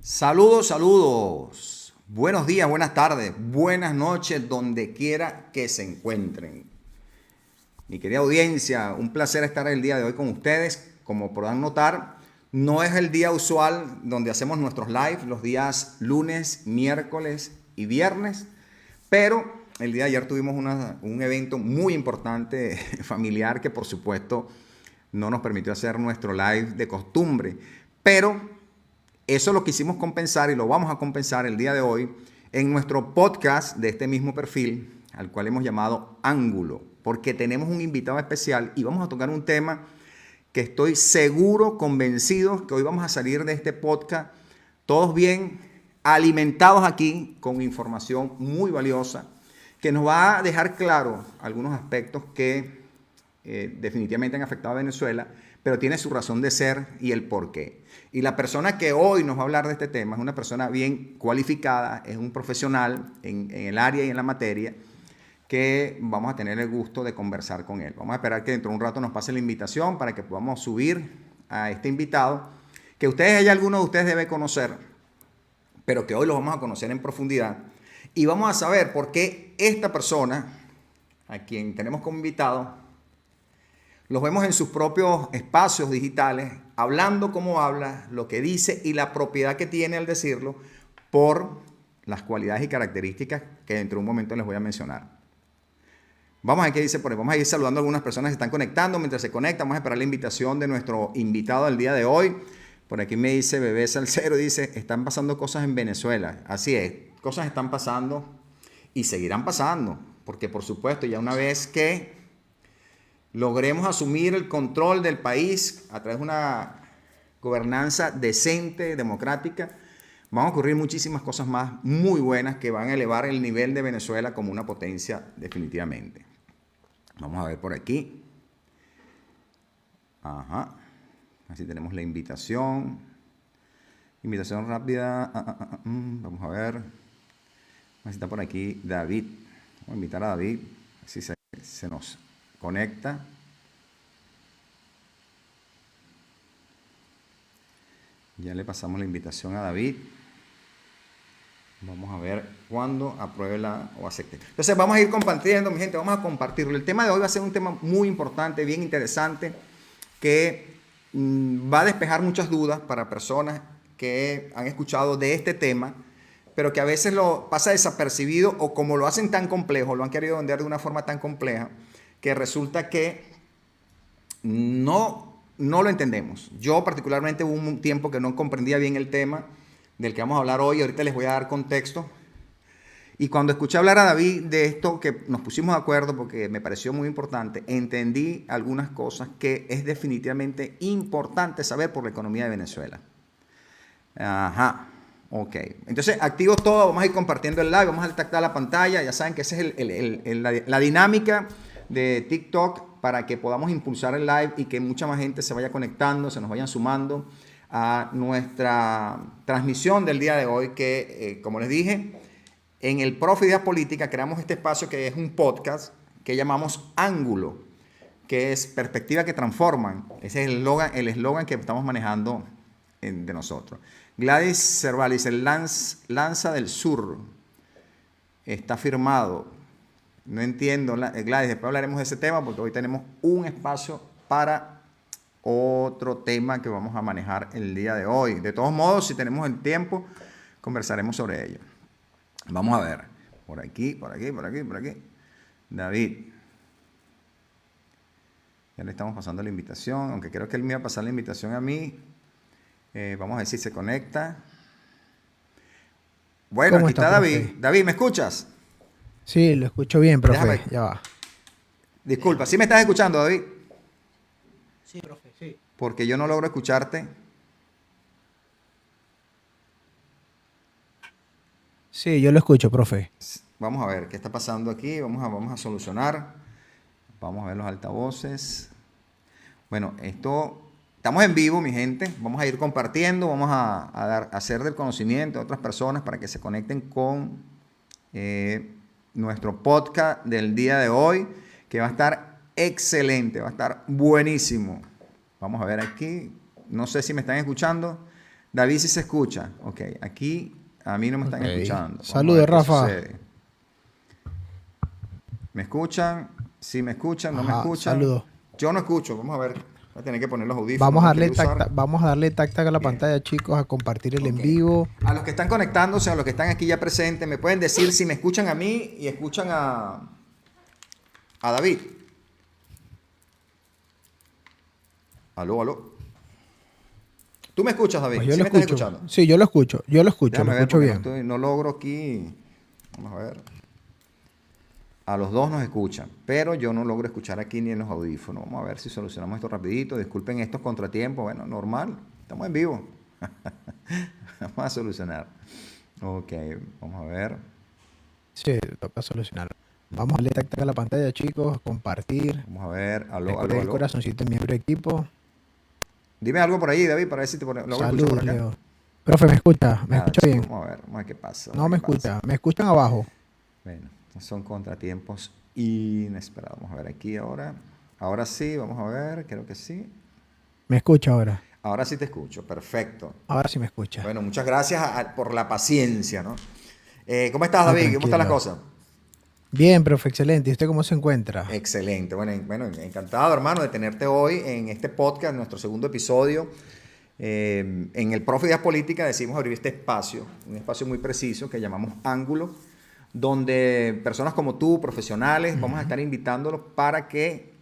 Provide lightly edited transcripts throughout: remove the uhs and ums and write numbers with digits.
Saludos, saludos. Buenos días, buenas tardes, buenas noches, donde quiera que se encuentren. Mi querida audiencia, un placer estar el día de hoy con ustedes. Como podrán notar, no es el día usual donde hacemos nuestros live, los días lunes, miércoles y viernes, pero el día de ayer tuvimos un evento muy importante familiar que por supuesto no nos permitió hacer nuestro live de costumbre, pero eso lo quisimos compensar y lo vamos a compensar el día de hoy en nuestro podcast de este mismo perfil, al cual hemos llamado Ángulo, porque tenemos un invitado especial y vamos a tocar un tema que estoy seguro, convencido, que hoy vamos a salir de este podcast todos bien alimentados aquí con información muy valiosa que nos va a dejar claro algunos aspectos que definitivamente han afectado a Venezuela, pero tiene su razón de ser y el porqué. Y la persona que hoy nos va a hablar de este tema es una persona bien cualificada, es un profesional en el área y en la materia, que vamos a tener el gusto de conversar con él. Vamos a esperar que dentro de un rato nos pase la invitación para que podamos subir a este invitado, que hay algunos de ustedes deben conocer, pero que hoy lo vamos a conocer en profundidad. Y vamos a saber por qué esta persona, a quien tenemos como invitado, los vemos en sus propios espacios digitales, hablando como habla, lo que dice y la propiedad que tiene al decirlo por las cualidades y características que dentro de un momento les voy a mencionar. Vamos a ver qué dice por ahí. Vamos a ir saludando a algunas personas que se están conectando. Mientras se conectan, vamos a esperar la invitación de nuestro invitado del día de hoy. Por aquí me dice Bebé Salcero, dice, están pasando cosas en Venezuela. Así es, cosas están pasando y seguirán pasando, porque por supuesto ya una vez que logremos asumir el control del país a través de una gobernanza decente, democrática, van a ocurrir muchísimas cosas más muy buenas que van a elevar el nivel de Venezuela como una potencia definitivamente. Vamos a ver por aquí. Ajá. Así tenemos la invitación. Invitación rápida. Vamos a ver. Así está por aquí David. Vamos a invitar a David. Así se nos conecta. Ya le pasamos la invitación a David. Vamos a ver cuándo apruebe o acepte. Entonces vamos a ir compartiendo, mi gente, vamos a compartirlo. El tema de hoy va a ser un tema muy importante, bien interesante, que va a despejar muchas dudas para personas que han escuchado de este tema, pero que a veces lo pasa desapercibido o como lo hacen tan complejo, lo han querido vender de una forma tan compleja, que resulta que no lo entendemos. Yo particularmente hubo un tiempo que no comprendía bien el tema del que vamos a hablar hoy. Ahorita les voy a dar contexto. Y cuando escuché hablar a David de esto, que nos pusimos de acuerdo porque me pareció muy importante, entendí algunas cosas que es definitivamente importante saber por la economía de Venezuela. Ajá. Ok, entonces activo todo, vamos a ir compartiendo el live, vamos a detectar la pantalla, ya saben que esa es la dinámica de TikTok para que podamos impulsar el live y que mucha más gente se vaya conectando, se nos vayan sumando a nuestra transmisión del día de hoy que, como les dije, en el Profe Ideas Políticas creamos este espacio que es un podcast que llamamos Ángulo, que es perspectiva que transforman. Ese es el eslogan que estamos manejando de nosotros. Gladys Cervalis, el Lanza del Sur, está firmado. No entiendo, Gladys, después hablaremos de ese tema porque hoy tenemos un espacio para otro tema que vamos a manejar el día de hoy. De todos modos, si tenemos el tiempo, conversaremos sobre ello. Vamos a ver. Por aquí. David. Ya le estamos pasando la invitación, aunque creo que él me iba a pasar la invitación a mí. Vamos a ver si se conecta. Bueno, aquí está David. Profe? David, ¿me escuchas? Sí, lo escucho bien, profe. Ya va. Disculpa, ¿sí me estás escuchando, David? Sí, profe, sí. Porque yo no logro escucharte. Sí, yo lo escucho, profe. Vamos a ver qué está pasando aquí. Vamos a solucionar. Vamos a ver los altavoces. Bueno, estamos en vivo, mi gente. Vamos a ir compartiendo. Vamos a hacer del conocimiento a otras personas para que se conecten con nuestro podcast del día de hoy, que va a estar excelente, va a estar buenísimo. Vamos a ver aquí. No sé si me están escuchando. David sí se escucha. Ok, aquí a mí no me están escuchando. Vamos a Saludos, ver qué Rafa. sucede. ¿Me escuchan? Sí, me escuchan, no me Ajá, escuchan. saludos. Yo no escucho. Vamos a ver. Voy a tener que poner los audífonos. Los quería usar. Vamos a darle tac a la Bien. pantalla, chicos, a compartir el Ok. en vivo. A los que están conectándose, a los que están aquí ya presentes, me pueden decir si me escuchan a mí y escuchan a David. Aló, aló. ¿Tú me escuchas, David? Pues yo ¿Sí lo me estás escucho. escuchando? Sí, yo lo escucho, lo Déjame ver escucho porque bien. no logro aquí. Vamos a ver. A los dos nos escuchan, pero yo no logro escuchar aquí ni en los audífonos. Vamos a ver si solucionamos esto rapidito. Disculpen estos contratiempos. Bueno, normal. Estamos en vivo. Vamos a solucionar. Ok, vamos a ver. Sí, toca solucionarlo. Vamos a darle tac a la pantalla, chicos, compartir. Vamos a ver. Aló, Recuerden aló, el aló. corazoncito en miembro de equipo. Dime algo por ahí, David, para ver si te logro escuchar por Saludos, acá. Leo. Profe, ¿me escucha? ¿Me Nada, escucha chicos, bien? vamos a ver qué pasa. No me qué pasa. escucha. ¿Me escuchan abajo? Bueno, son contratiempos inesperados. Vamos a ver aquí ahora. Ahora sí, vamos a ver, creo que sí. ¿Me escucha ahora? Ahora sí te escucho, perfecto. Ahora sí me escucha. Bueno, muchas gracias por la paciencia, ¿no? ¿Cómo estás, No, David? ¿Cómo están las tranquilo. cosas? Bien, profe, excelente. ¿Y usted cómo se encuentra? Excelente. Bueno, encantado, hermano, de tenerte hoy en este podcast, nuestro segundo episodio. En el Profe Ideas Políticas decidimos abrir este espacio, un espacio muy preciso que llamamos Ángulo, donde personas como tú, profesionales, vamos a estar invitándolos para que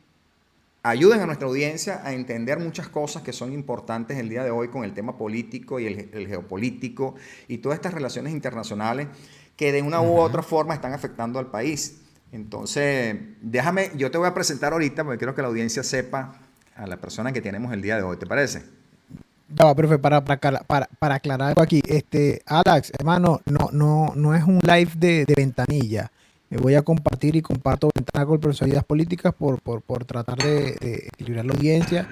ayuden a nuestra audiencia a entender muchas cosas que son importantes el día de hoy con el tema político y el geopolítico y todas estas relaciones internacionales que de una u otra forma están afectando al país. Entonces, yo te voy a presentar ahorita porque quiero que la audiencia sepa a la persona que tenemos el día de hoy. ¿Te parece? Ya va, profe, para aclarar algo aquí. Alex, hermano, no es un live de ventanilla. Me voy a compartir y comparto ventana con el profesor de Ideas Políticas por tratar de equilibrar la audiencia,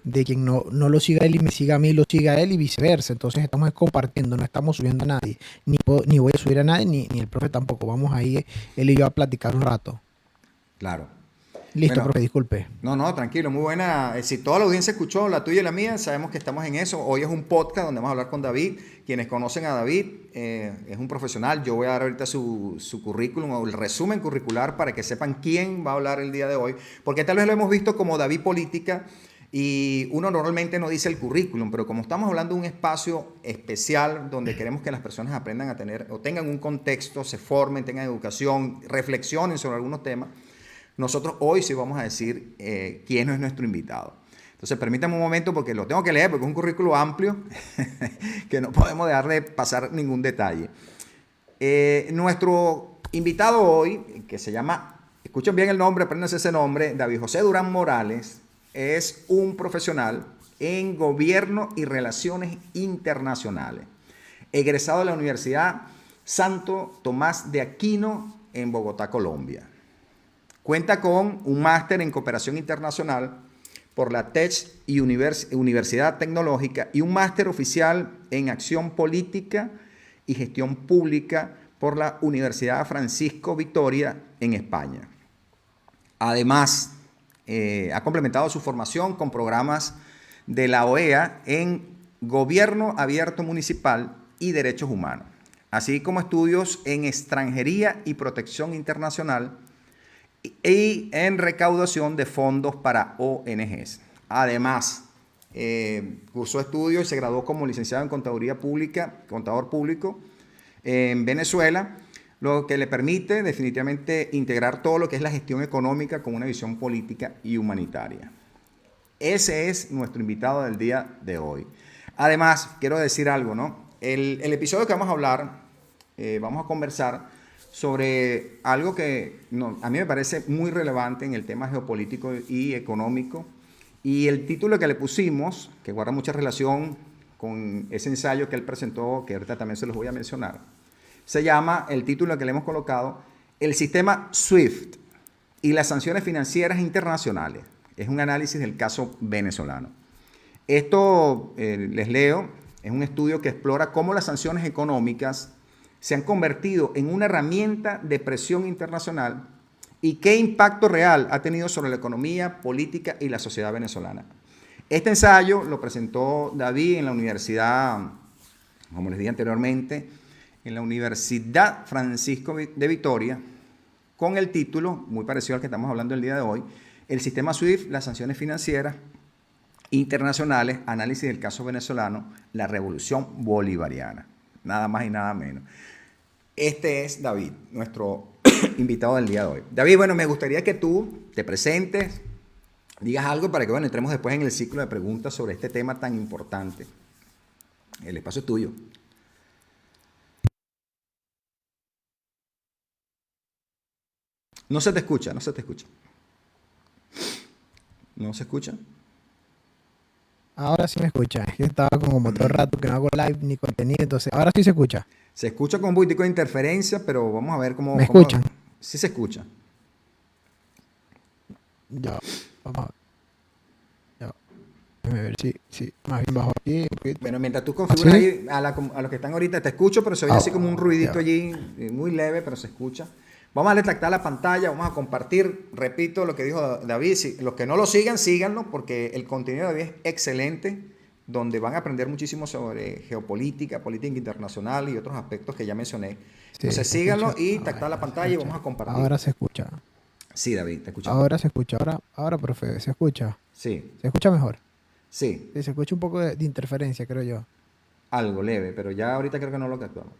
de quien no lo siga él y me siga a mí, lo siga a él y viceversa. Entonces estamos compartiendo, no estamos subiendo a nadie. Ni voy a subir a nadie, ni el profe tampoco. Vamos ahí, él y yo a platicar un rato. Claro. Listo, Bueno, profe, disculpe. no, tranquilo, muy buena. Si toda la audiencia escuchó, la tuya y la mía, sabemos que estamos en eso. Hoy es un podcast donde vamos a hablar con David. Quienes conocen a David, es un profesional. Yo voy a dar ahorita su currículum o el resumen curricular para que sepan quién va a hablar el día de hoy. Porque tal vez lo hemos visto como David Política y uno normalmente no dice el currículum, pero como estamos hablando de un espacio especial donde queremos que las personas aprendan a tener o tengan un contexto, se formen, tengan educación, reflexionen sobre algunos temas, nosotros hoy sí vamos a decir quién es nuestro invitado. Entonces, permítame un momento porque lo tengo que leer porque es un currículo amplio que no podemos dejar de pasar ningún detalle. Nuestro invitado hoy, que se llama, escuchen bien el nombre, apréndanse ese nombre, David José Durán Morales, es un profesional en Gobierno y Relaciones Internacionales, egresado de la Universidad Santo Tomás de Aquino en Bogotá, Colombia. Cuenta con un máster en Cooperación Internacional por la Tech y Universidad Tecnológica y un máster oficial en Acción Política y Gestión Pública por la Universidad Francisco Vitoria en España. Además, ha complementado su formación con programas de la OEA en Gobierno Abierto Municipal y Derechos Humanos, así como estudios en Extranjería y Protección Internacional y en recaudación de fondos para ONGs. Además, cursó estudios y se graduó como licenciado en Contaduría Pública, contador público en Venezuela, lo que le permite definitivamente integrar todo lo que es la gestión económica con una visión política y humanitaria. Ese es nuestro invitado del día de hoy. Además, quiero decir algo, ¿no? El episodio que vamos a hablar, vamos a conversar sobre algo que a mí me parece muy relevante en el tema geopolítico y económico. Y el título que le pusimos, que guarda mucha relación con ese ensayo que él presentó, que ahorita también se los voy a mencionar, se llama, el título que le hemos colocado, El sistema SWIFT y las sanciones financieras internacionales. Es un análisis del caso venezolano. Esto, les leo, es un estudio que explora cómo las sanciones económicas se han convertido en una herramienta de presión internacional y qué impacto real ha tenido sobre la economía, política y la sociedad venezolana. Este ensayo lo presentó David en la Universidad como les dije anteriormente, en la Universidad Francisco de Vitoria, con el título, muy parecido al que estamos hablando el día de hoy, El sistema SWIFT, las sanciones financieras internacionales, análisis del caso venezolano, la revolución bolivariana. Nada más y nada menos. Este es David, nuestro invitado del día de hoy. David, bueno, me gustaría que tú te presentes, digas algo para que, bueno, entremos después en el ciclo de preguntas sobre este tema tan importante. El espacio es tuyo. No se te escucha, no se te escucha. ¿No se escucha? Ahora sí me escucha. Es que estaba como todo el rato que no hago live ni contenido, entonces ahora sí se escucha. Se escucha con un poquitico de interferencia, pero vamos a ver cómo... ¿Me escuchan? Sí se escucha. Ya, vamos a ver. Ya. Déjame ver si más bien bajo aquí. Bueno, mientras tú configuras ¿Sí? ahí a los que están ahorita, te escucho, pero se oye así como un ruidito ya. allí, muy leve, pero se escucha. Vamos a darle tactar la pantalla, vamos a compartir, repito lo que dijo David, los que no lo sigan, síganlo, porque el contenido de David es excelente, donde van a aprender muchísimo sobre geopolítica, política internacional y otros aspectos que ya mencioné. Entonces síganlo y tactar la pantalla y vamos a compartir. Ahora se escucha. Sí, David, te escuchamos. Ahora se escucha, ahora, profe, se escucha. Sí. ¿Se escucha mejor? Sí. Sí, se escucha un poco de interferencia, creo yo. Algo leve, pero ya ahorita creo que no lo captamos.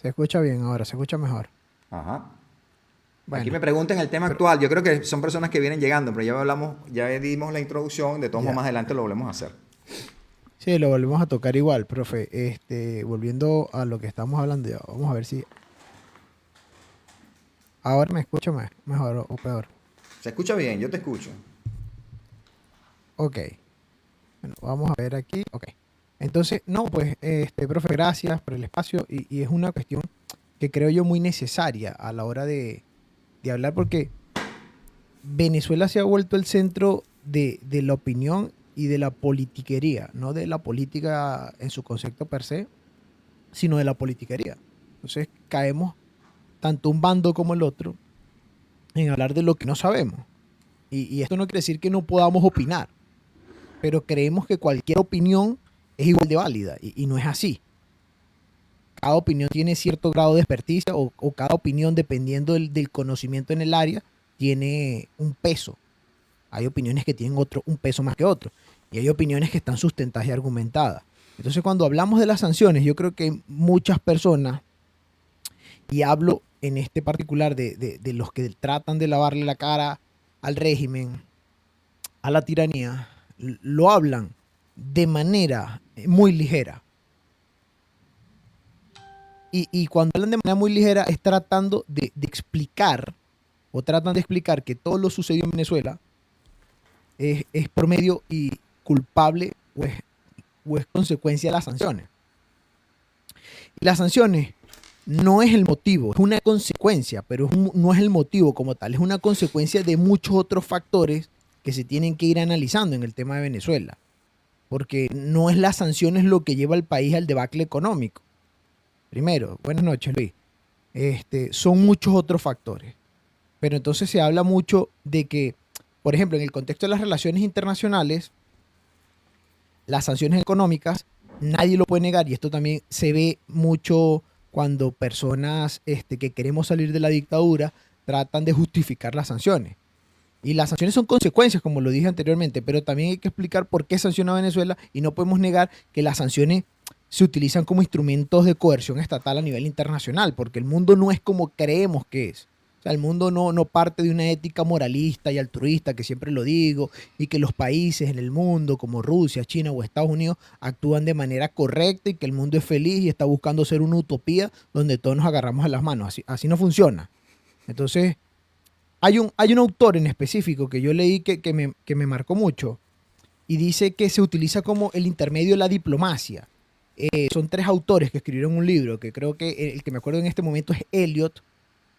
Se escucha bien ahora, se escucha mejor. Ajá. Bueno, aquí me preguntan el tema actual. Yo creo que son personas que vienen llegando, pero ya dimos la introducción. De todos modos, más adelante lo volvemos a hacer. Sí, lo volvemos a tocar igual, profe. Volviendo a lo que estamos hablando ya, vamos a ver si ahora me escucho mejor o peor. Se escucha bien, yo te escucho. Ok. Bueno, vamos a ver aquí. Ok. Entonces, no, pues, profe, gracias por el espacio y es una cuestión que creo yo muy necesaria a la hora de hablar porque Venezuela se ha vuelto el centro de la opinión y de la politiquería, no de la política en su concepto per se, sino de la politiquería. Entonces caemos tanto un bando como el otro en hablar de lo que no sabemos. Y esto no quiere decir que no podamos opinar, pero creemos que cualquier opinión es igual de válida y no es así. Cada opinión tiene cierto grado de experticia o cada opinión, dependiendo del conocimiento en el área, tiene un peso. Hay opiniones que tienen un peso más que otro. Y hay opiniones que están sustentadas y argumentadas. Entonces, cuando hablamos de las sanciones, yo creo que muchas personas, y hablo en este particular de los que tratan de lavarle la cara al régimen, a la tiranía, lo hablan de manera muy ligera. Y cuando hablan de manera muy ligera es tratando de explicar, o tratan de explicar que todo lo sucedido en Venezuela es promedio y culpable o es consecuencia de las sanciones. Y las sanciones no es el motivo, es una consecuencia, pero no es el motivo como tal, es una consecuencia de muchos otros factores que se tienen que ir analizando en el tema de Venezuela. Porque no es las sanciones lo que lleva al país al debacle económico. Primero, buenas noches, Luis. Son muchos otros factores. Pero entonces se habla mucho de que, por ejemplo, en el contexto de las relaciones internacionales, las sanciones económicas, nadie lo puede negar, y esto también se ve mucho cuando personas que queremos salir de la dictadura tratan de justificar las sanciones. Y las sanciones son consecuencias, como lo dije anteriormente, pero también hay que explicar por qué sanciona a Venezuela y no podemos negar que las sanciones se utilizan como instrumentos de coerción estatal a nivel internacional, porque el mundo no es como creemos que es. O sea, el mundo no parte de una ética moralista y altruista, que siempre lo digo, y que los países en el mundo, como Rusia, China o Estados Unidos, actúan de manera correcta y que el mundo es feliz y está buscando ser una utopía donde todos nos agarramos a las manos. Así no funciona. Entonces, hay un autor en específico que yo leí que me marcó mucho y dice que se utiliza como el intermedio de la diplomacia. Son 3 autores que escribieron un libro, que creo que el que me acuerdo en este momento es Eliot,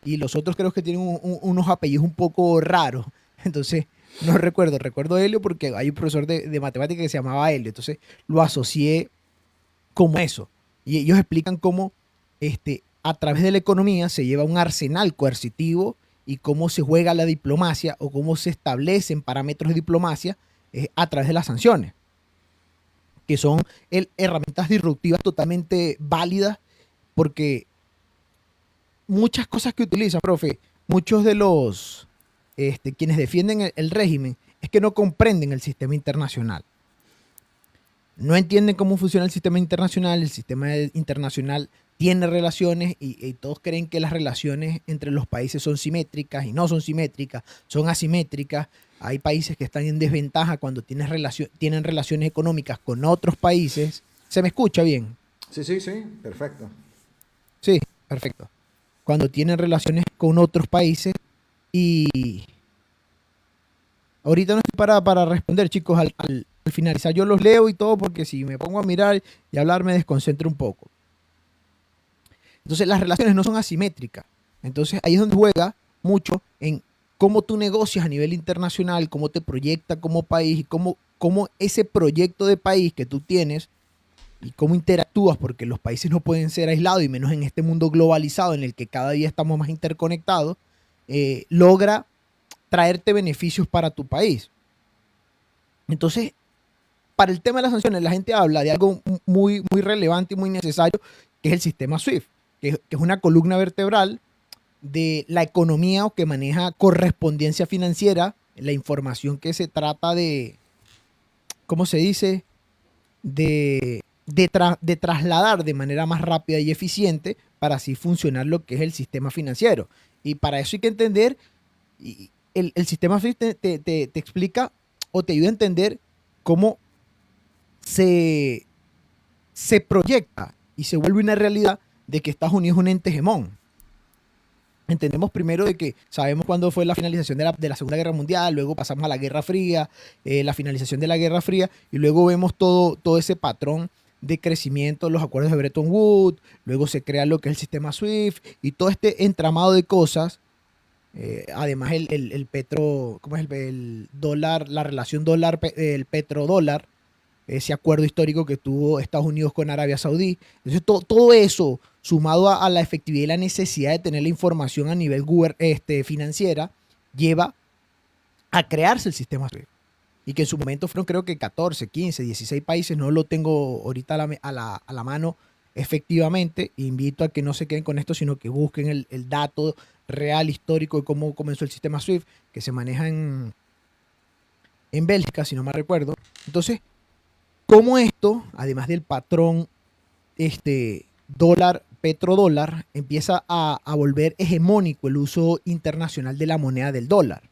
y los otros creo que tienen unos apellidos un poco raros. Entonces, no recuerdo Eliot porque hay un profesor de matemática que se llamaba Eliot, entonces lo asocié como eso. Y ellos explican cómo a través de la economía se lleva un arsenal coercitivo y cómo se juega la diplomacia o cómo se establecen parámetros de diplomacia a través de las sanciones. que son herramientas disruptivas totalmente válidas, porque muchas cosas que utilizan, profe, muchos de los quienes defienden el régimen es que no comprenden el sistema internacional. No entienden cómo funciona el sistema internacional tiene relaciones y todos creen que las relaciones entre los países son simétricas y no son simétricas, son asimétricas. Hay países que están en desventaja cuando tienen relaciones económicas con otros países. ¿Se me escucha bien? Sí, perfecto. Sí, perfecto. Cuando tienen relaciones con otros países y ahorita no estoy para responder, chicos, al finalizar yo los leo y todo, porque si me pongo a mirar y hablar me desconcentro un poco. Entonces las relaciones no son asimétricas. Entonces ahí es donde juega mucho en cómo tú negocias a nivel internacional, cómo te proyecta como país y cómo ese proyecto de país que tú tienes y cómo interactúas, porque los países no pueden ser aislados y menos en este mundo globalizado en el que cada día estamos más interconectados, logra traerte beneficios para tu país. Entonces, para el tema de las sanciones, la gente habla de algo muy, muy relevante y muy necesario, que es el sistema SWIFT, que es una columna vertebral de la economía o que maneja correspondencia financiera, la información que se trata de, ¿cómo se dice? De trasladar de manera más rápida y eficiente para así funcionar lo que es el sistema financiero. Y para eso hay que entender, el sistema SWIFT te explica o te ayuda a entender cómo se proyecta y se vuelve una realidad de que Estados Unidos es un ente hegemón. Entendemos primero de que sabemos cuándo fue la finalización de la Segunda Guerra Mundial, luego pasamos a la Guerra Fría, la finalización de la Guerra Fría, y luego vemos todo ese patrón de crecimiento, los acuerdos de Bretton Woods, luego se crea lo que es el sistema SWIFT y todo este entramado de cosas. Además el petro, ¿cómo es el dólar? La relación el petrodólar, ese acuerdo histórico que tuvo Estados Unidos con Arabia Saudí. Entonces todo eso, sumado a la efectividad y la necesidad de tener la información a nivel financiera, lleva a crearse el sistema SWIFT. Y que en su momento fueron creo que 14, 15, 16 países, no lo tengo ahorita a la mano efectivamente. Invito a que no se queden con esto, sino que busquen el dato real, histórico de cómo comenzó el sistema SWIFT, que se maneja en Bélgica, si no me recuerdo. Entonces, cómo esto, además del patrón petrodólar, empieza a volver hegemónico el uso internacional de la moneda del dólar.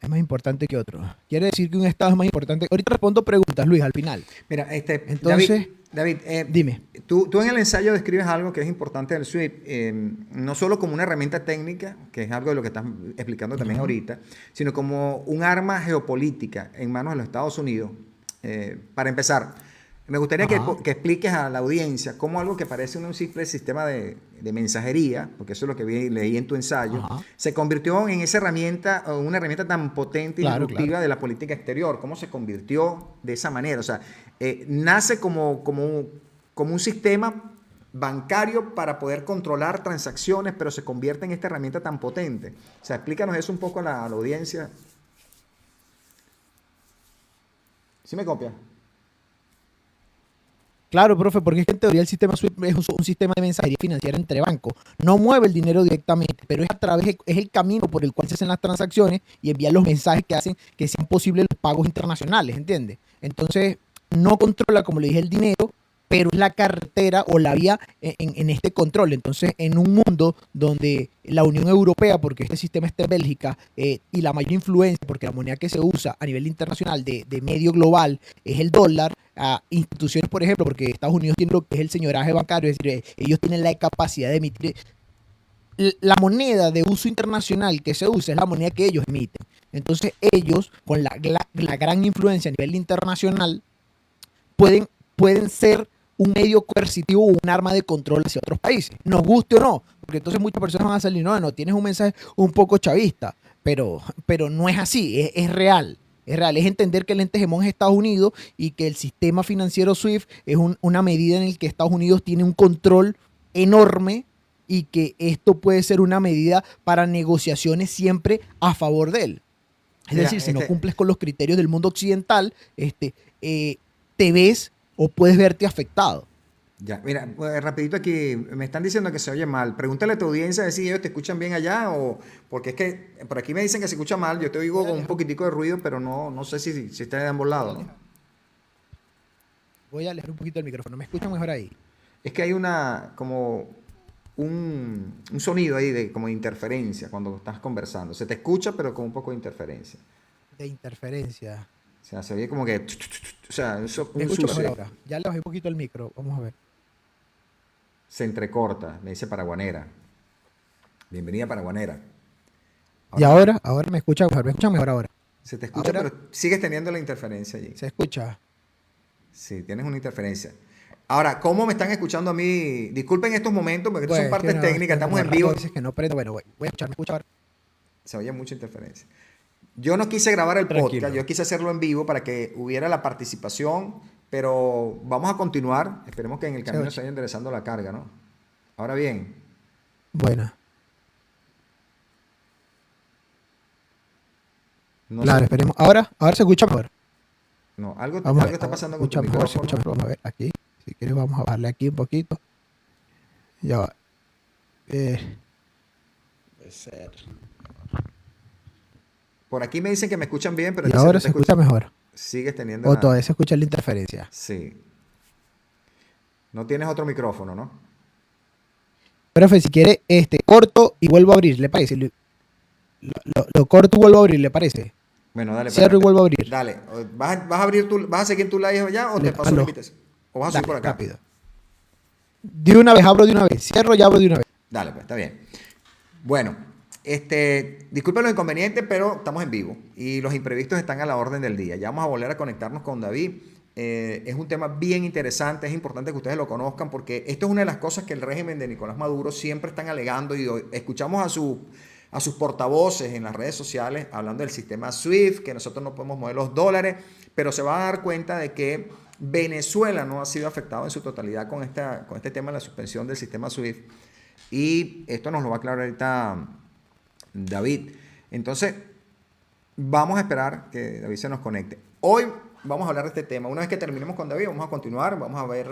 Es más importante que otro. Quiere decir que un estado es más importante. Ahorita respondo preguntas, Luis, al final. Mira, entonces, David, dime. Tú en el ensayo describes algo que es importante del SWIFT, no solo como una herramienta técnica, que es algo de lo que estás explicando también ahorita, sino como un arma geopolítica en manos de los Estados Unidos. Para empezar, me gustaría que expliques a la audiencia cómo algo que parece un simple sistema de mensajería, porque eso es lo que leí en tu ensayo, se convirtió en esa herramienta, una herramienta tan potente y disruptiva de la política exterior. ¿Cómo se convirtió de esa manera? O sea, nace como un sistema bancario para poder controlar transacciones, pero se convierte en esta herramienta tan potente. O sea, explícanos eso un poco a la audiencia. ¿Sí me copias? Claro, profe, porque es que en teoría el sistema SWIFT es un sistema de mensajería financiera entre bancos. No mueve el dinero directamente, pero es el camino por el cual se hacen las transacciones y envían los mensajes que hacen que sean posibles los pagos internacionales, ¿entiendes? Entonces, no controla, como le dije, el dinero, pero es la carretera o la vía en este control. Entonces, en un mundo donde la Unión Europea, porque este sistema está en Bélgica, y la mayor influencia, porque la moneda que se usa a nivel internacional de medio global es el dólar, a instituciones, por ejemplo, porque Estados Unidos tiene lo que es el señoraje bancario, es decir, ellos tienen la capacidad de emitir. La moneda de uso internacional que se usa es la moneda que ellos emiten. Entonces, ellos, con la gran influencia a nivel internacional, pueden ser un medio coercitivo o un arma de control hacia otros países, nos guste o no, porque entonces muchas personas van a salir, no, tienes un mensaje un poco chavista, pero no es así, es real. Es real, es entender que el ente hegemón es Estados Unidos y que el sistema financiero SWIFT es una medida en la que Estados Unidos tiene un control enorme y que esto puede ser una medida para negociaciones siempre a favor de él. Es Mira, decir, si no cumples con los criterios del mundo occidental, te ves o puedes verte afectado. ya, mira, pues, rapidito aquí, me están diciendo que se oye mal. Pregúntale a tu audiencia a ver si ellos te escuchan bien allá o porque es que por aquí me dicen que se escucha mal, yo te oigo Voy a con un alejar, poquitico de ruido, pero no sé si está de ambos voy a lados, ¿no? alejar, voy a alejar un poquito el micrófono. ¿Me escuchan mejor ahí? Es que hay como un sonido ahí de como de interferencia cuando estás conversando. Se te escucha, pero con un poco de interferencia. De interferencia. O sea, se oye como que, o sea, Me un escucho mejor sucio. ahora. Ya le bajé un poquito el micro. Vamos a ver. Se entrecorta, me dice Paraguanera. Bienvenida Paraguanera. Y Ahora ahora me escuchan mejor. Me escuchan mejor ahora. se te escucha, Ahora pero sigues teniendo la interferencia allí. se escucha. Sí, tienes una interferencia. Ahora, ¿cómo me están escuchando a mí? Disculpen estos momentos, porque estos son Pues es que partes no, es técnicas, que estamos como en rato vivo. a veces que no prendo. Bueno, voy a escuchar, me escucha ahora. Se oye mucha interferencia. Yo no quise grabar el podcast, Tranquilo. yo quise hacerlo en vivo para que hubiera la participación, pero vamos a continuar. Esperemos que en el Se camino oye. se vaya enderezando la carga, ¿no? Ahora bien, Bueno, no sé, claro, esperemos. Ahora se escucha mejor. no, algo, Vamos a algo ver. está Ahora se pasando con tu escucha mejor, se escucha micrófono. mejor. Vamos a ver aquí. Si quieres, vamos a bajarle aquí un poquito. Ya va. Puede ser. Por aquí me dicen que me escuchan bien, pero a Y ti se ahora no te se escucha escucha. mejor. Sigues teniendo O la... todavía se escucha la interferencia. Sí. No tienes otro micrófono, ¿no? Profe, si quiere, corto y vuelvo a abrir, ¿le parece? Lo corto y vuelvo a abrir, ¿le parece? Bueno, dale, pues, Cierro y vuelvo a abrir. dale. ¿Vas a abrir vas a seguir tu live allá o te paso la Aló. invitación? ¿O vas a subir por Dale, acá? rápido. De una vez, abro de una vez. Cierro y abro de una vez. Dale, pues, está bien. Bueno, disculpen los inconvenientes, pero estamos en vivo y los imprevistos están a la orden del día. Ya vamos a volver a conectarnos con David. Es un tema bien interesante, es importante que ustedes lo conozcan porque esto es una de las cosas que el régimen de Nicolás Maduro siempre están alegando y escuchamos a sus portavoces en las redes sociales hablando del sistema SWIFT, que nosotros no podemos mover los dólares, pero se van a dar cuenta de que Venezuela no ha sido afectado en su totalidad con este tema de la suspensión del sistema SWIFT. Y esto nos lo va a aclarar ahorita David. Entonces, vamos a esperar que David se nos conecte. Hoy vamos a hablar de este tema. Una vez que terminemos con David, vamos a continuar, vamos a ver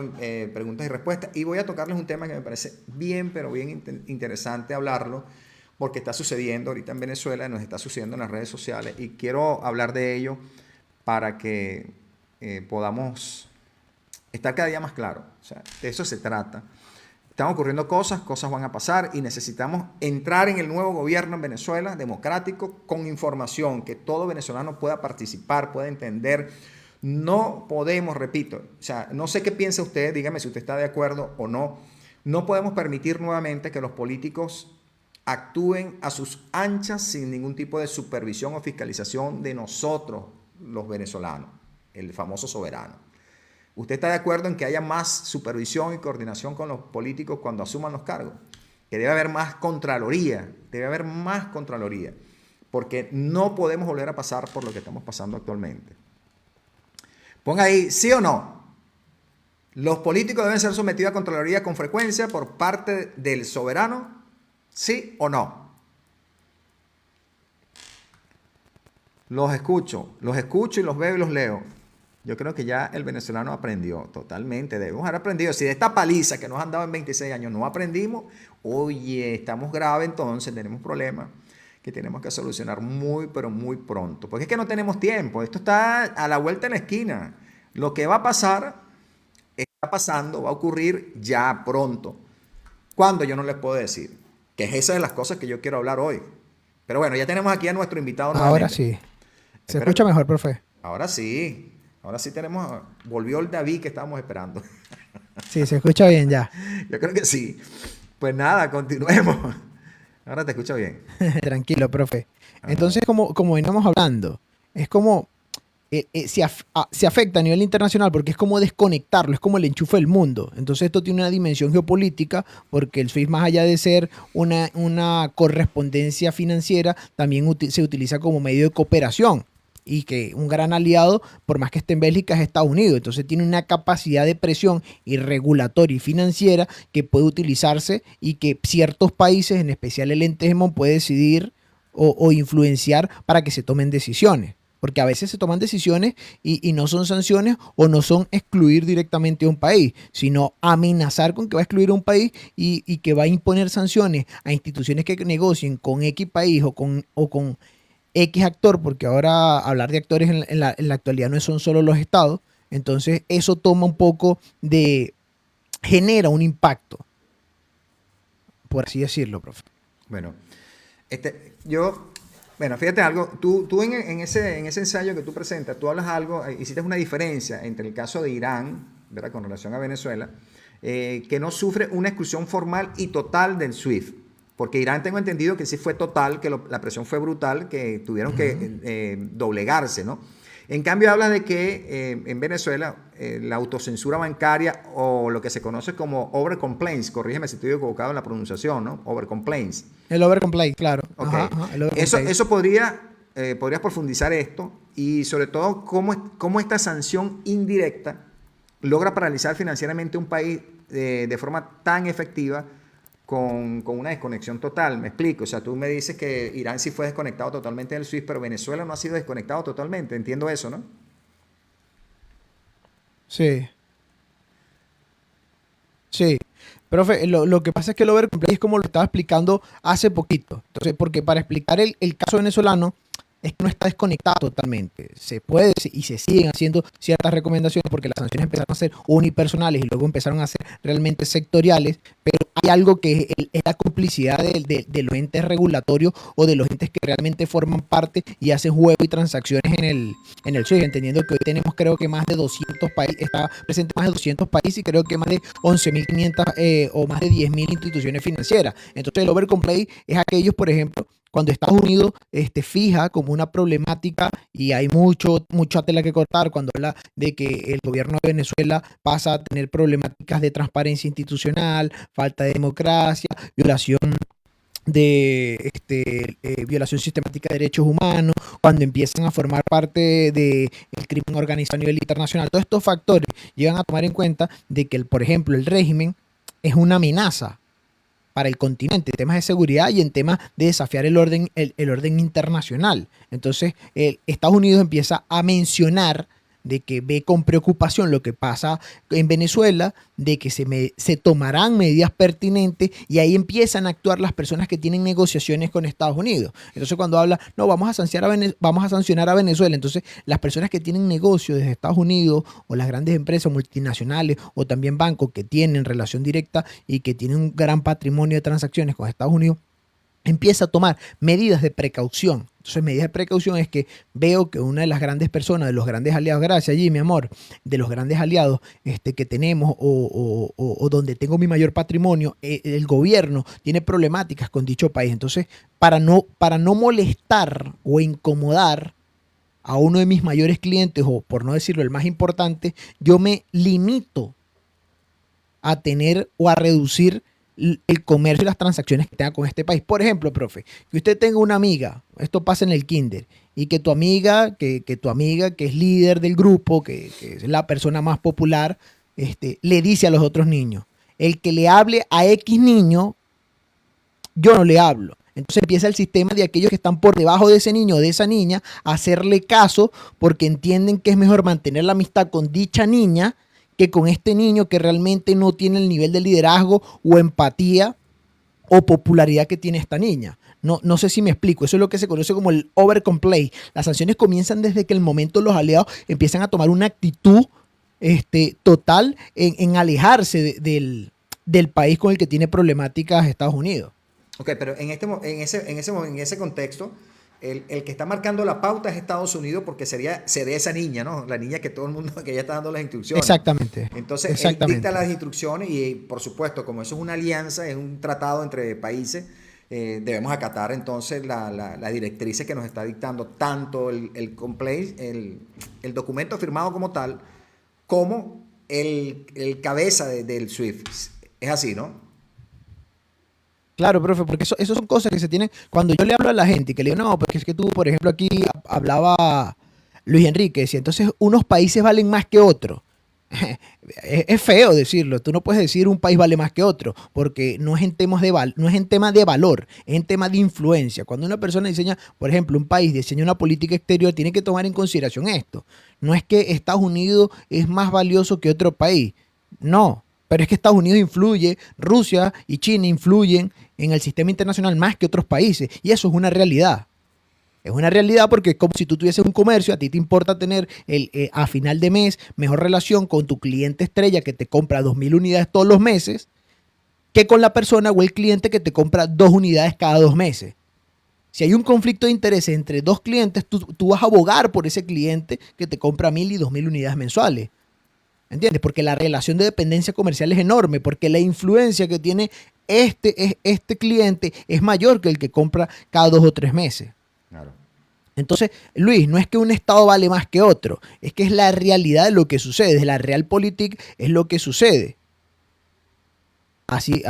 preguntas y respuestas. Y voy a tocarles un tema que me parece bien, pero bien interesante hablarlo, porque está sucediendo ahorita en Venezuela, nos está sucediendo en las redes sociales. Y quiero hablar de ello para que podamos estar cada día más claros. O sea, de eso se trata. Están ocurriendo cosas van a pasar y necesitamos entrar en el nuevo gobierno en Venezuela, democrático, con información, que todo venezolano pueda participar, pueda entender. No podemos, repito, o sea, no sé qué piensa usted, dígame si usted está de acuerdo o no, no podemos permitir nuevamente que los políticos actúen a sus anchas sin ningún tipo de supervisión o fiscalización de nosotros, los venezolanos, el famoso soberano. ¿Usted está de acuerdo en que haya más supervisión y coordinación con los políticos cuando asuman los cargos? Que debe haber más contraloría, porque no podemos volver a pasar por lo que estamos pasando actualmente. Ponga ahí, ¿sí o no? ¿Los políticos deben ser sometidos a contraloría con frecuencia por parte del soberano? ¿Sí o no? Los escucho y los veo y los leo. Yo creo que ya el venezolano aprendió totalmente. Debemos haber aprendido. Si de esta paliza que nos han dado en 26 años no aprendimos, oye, estamos graves entonces, tenemos problemas que tenemos que solucionar muy, pero muy pronto. Porque es que no tenemos tiempo. Esto está a la vuelta de la esquina. Lo que va a pasar, está pasando, va a ocurrir ya pronto. ¿Cuándo? Yo no les puedo decir. Que es esa de las cosas que yo quiero hablar hoy. Pero bueno, ya tenemos aquí a nuestro invitado nuevamente. Ahora sí. Se Espero- escucha mejor, profe. Ahora sí. Ahora sí volvió el David que estábamos esperando. Sí, se escucha bien ya. Yo creo que sí. Pues nada, continuemos. Ahora te escucho bien. Tranquilo, profe. Ajá. Entonces, como veníamos hablando, es como se afecta a nivel internacional porque es como desconectarlo, es como el enchufe del mundo. Entonces esto tiene una dimensión geopolítica porque el SWIFT, más allá de ser una correspondencia financiera, también se utiliza como medio de cooperación. Y que un gran aliado, por más que esté en Bélgica, es Estados Unidos. Entonces tiene una capacidad de presión y regulatoria y financiera que puede utilizarse y que ciertos países, en especial el ente hegemón, puede decidir o influenciar para que se tomen decisiones. Porque a veces se toman decisiones y no son sanciones o no son excluir directamente a un país, sino amenazar con que va a excluir a un país y que va a imponer sanciones a instituciones que negocien con X país o con X actor, porque ahora hablar de actores en la actualidad no son solo los estados. Entonces eso toma un poco genera un impacto, por así decirlo, profe. Bueno, bueno, fíjate algo, tú en ese ensayo que tú presentas, tú hablas algo, hiciste una diferencia entre el caso de Irán, ¿verdad?, con relación a Venezuela, que no sufre una exclusión formal y total del SWIFT. Porque Irán, tengo entendido que sí fue total, que la presión fue brutal, que tuvieron que doblegarse, ¿no? En cambio, hablas de que en Venezuela la autocensura bancaria, o lo que se conoce como overcomplaints, corrígeme si estoy equivocado en la pronunciación, ¿no? Overcomplaints. El overcomplaint, claro. Okay. El overcomplaint. Eso podrías profundizar esto, y sobre todo cómo esta sanción indirecta logra paralizar financieramente un país de forma tan efectiva con una desconexión total. Me explico, o sea, tú me dices que Irán sí fue desconectado totalmente del SWIFT, pero Venezuela no ha sido desconectado totalmente, entiendo eso, ¿no? Sí, sí. Profe, lo que pasa es que el overcomplaint es como lo estaba explicando hace poquito. Entonces, porque para explicar el caso venezolano, es que no está desconectado totalmente. Se puede y se siguen haciendo ciertas recomendaciones porque las sanciones empezaron a ser unipersonales y luego empezaron a ser realmente sectoriales, pero hay algo que es la complicidad de los entes regulatorios o de los entes que realmente forman parte y hacen juego y transacciones en el SWIFT, entendiendo que hoy tenemos, creo que más de 200 países, está presente más de 200 países y creo que más de 11.500 o más de 10.000 instituciones financieras. Entonces el overcomplaint es aquellos, por ejemplo, cuando Estados Unidos fija como una problemática y hay mucha tela que cortar cuando habla de que el gobierno de Venezuela pasa a tener problemáticas de transparencia institucional, falta de democracia, violación sistemática de derechos humanos, cuando empiezan a formar parte del crimen organizado a nivel internacional. Todos estos factores llegan a tomar en cuenta de que, por ejemplo, el régimen es una amenaza para el continente, en temas de seguridad y en temas de desafiar el orden internacional. Entonces, Estados Unidos empieza a mencionar de que ve con preocupación lo que pasa en Venezuela, de que se tomarán medidas pertinentes y ahí empiezan a actuar las personas que tienen negociaciones con Estados Unidos. Entonces cuando habla, no, vamos a sancionar a Venezuela, entonces las personas que tienen negocios desde Estados Unidos o las grandes empresas multinacionales o también bancos que tienen relación directa y que tienen un gran patrimonio de transacciones con Estados Unidos, empieza a tomar medidas de precaución. Entonces, medidas de precaución es que veo que una de las grandes personas, de los grandes aliados, gracias allí, mi amor, de los grandes aliados que tenemos o donde tengo mi mayor patrimonio, el gobierno tiene problemáticas con dicho país. Entonces, para no molestar o incomodar a uno de mis mayores clientes, o por no decirlo el más importante, yo me limito a tener o a reducir el comercio y las transacciones que tenga con este país. Por ejemplo, profe, que usted tenga una amiga, esto pasa en el kinder, y que tu amiga, que es líder del grupo, que es la persona más popular, le dice a los otros niños, el que le hable a X niño, yo no le hablo. Entonces empieza el sistema de aquellos que están por debajo de ese niño o de esa niña a hacerle caso porque entienden que es mejor mantener la amistad con dicha niña que con este niño que realmente no tiene el nivel de liderazgo o empatía o popularidad que tiene esta niña. No sé si me explico. Eso es lo que se conoce como el overcomplaint. Las sanciones comienzan desde que el momento los aliados empiezan a tomar una actitud total en alejarse del país con el que tiene problemáticas Estados Unidos. Ok, pero en ese contexto, el que está marcando la pauta es Estados Unidos, porque sería esa niña, ¿no? La niña que todo el mundo, que ya está dando las instrucciones. Exactamente. Entonces, él dicta las instrucciones y, por supuesto, como eso es una alianza, es un tratado entre países, debemos acatar entonces las directrices que nos está dictando tanto el documento firmado como tal, como el cabeza del SWIFT. Es así, ¿no? Claro, profe, porque eso son cosas que se tienen. Cuando yo le hablo a la gente y que le digo, no, porque es que tú, por ejemplo, aquí hablaba Luis Enrique, decía, entonces unos países valen más que otros. es feo decirlo. Tú no puedes decir un país vale más que otro, porque no es en temas de no es en tema de valor, es en tema de influencia. Cuando una persona diseña, por ejemplo, un país diseña una política exterior, tiene que tomar en consideración esto. No es que Estados Unidos es más valioso que otro país. No, pero es que Estados Unidos influye, Rusia y China influyen en el sistema internacional más que otros países, y eso es una realidad. Es una realidad porque es como si tú tuvieses un comercio, a ti te importa tener a final de mes mejor relación con tu cliente estrella que te compra 2.000 unidades todos los meses, que con la persona o el cliente que te compra 2 unidades cada 2 meses. Si hay un conflicto de interés entre dos clientes, tú vas a abogar por ese cliente que te compra 1.000 y 2.000 unidades mensuales. ¿Entiendes? Porque la relación de dependencia comercial es enorme, porque la influencia que tiene este cliente es mayor que el que compra cada 2 o 3 meses. Claro. Entonces, Luis, no es que un Estado vale más que otro, es que es la realidad de lo que sucede, es la realpolitik, es lo que sucede. Así,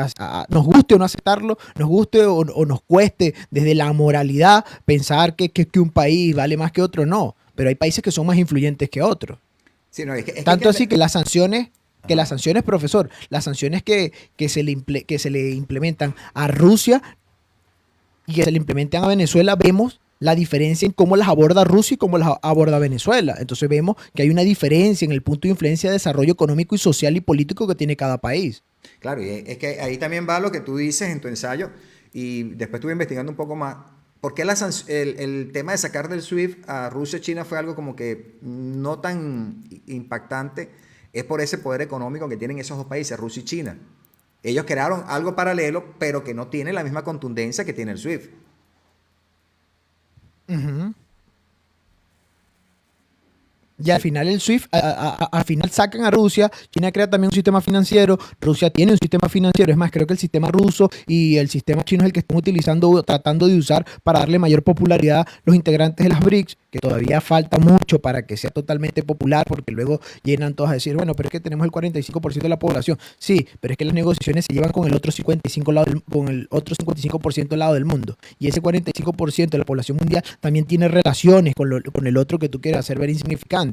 nos guste o no aceptarlo, nos guste o nos cueste desde la moralidad pensar que un país vale más que otro, no. Pero hay países que son más influyentes que otros. Sí, no, Tanto así que Ajá. profesor, las sanciones que se le implementan a Rusia y que se le implementan a Venezuela, vemos la diferencia en cómo las aborda Rusia y cómo las aborda Venezuela. Entonces vemos que hay una diferencia en el punto de influencia de desarrollo económico y social y político que tiene cada país. Claro, y es que ahí también va lo que tú dices en tu ensayo, y después estuve investigando un poco más. ¿Por qué el tema de sacar del SWIFT a Rusia y China fue algo como que no tan impactante? Es por ese poder económico que tienen esos dos países, Rusia y China. Ellos crearon algo paralelo, pero que no tiene la misma contundencia que tiene el SWIFT. Ujú. Y al final el SWIFT, al final sacan a Rusia, China crea también un sistema financiero, Rusia tiene un sistema financiero, es más, creo que el sistema ruso y el sistema chino es el que están utilizando, tratando de usar para darle mayor popularidad a los integrantes de las BRICS, que todavía falta mucho para que sea totalmente popular, porque luego llenan todos a decir, bueno, pero es que tenemos el 45% de la población. Sí, pero es que las negociaciones se llevan con el otro 55 lado con el otro 55% del lado del mundo. Y ese 45% de la población mundial también tiene relaciones con el otro que tú quieres hacer ver insignificante.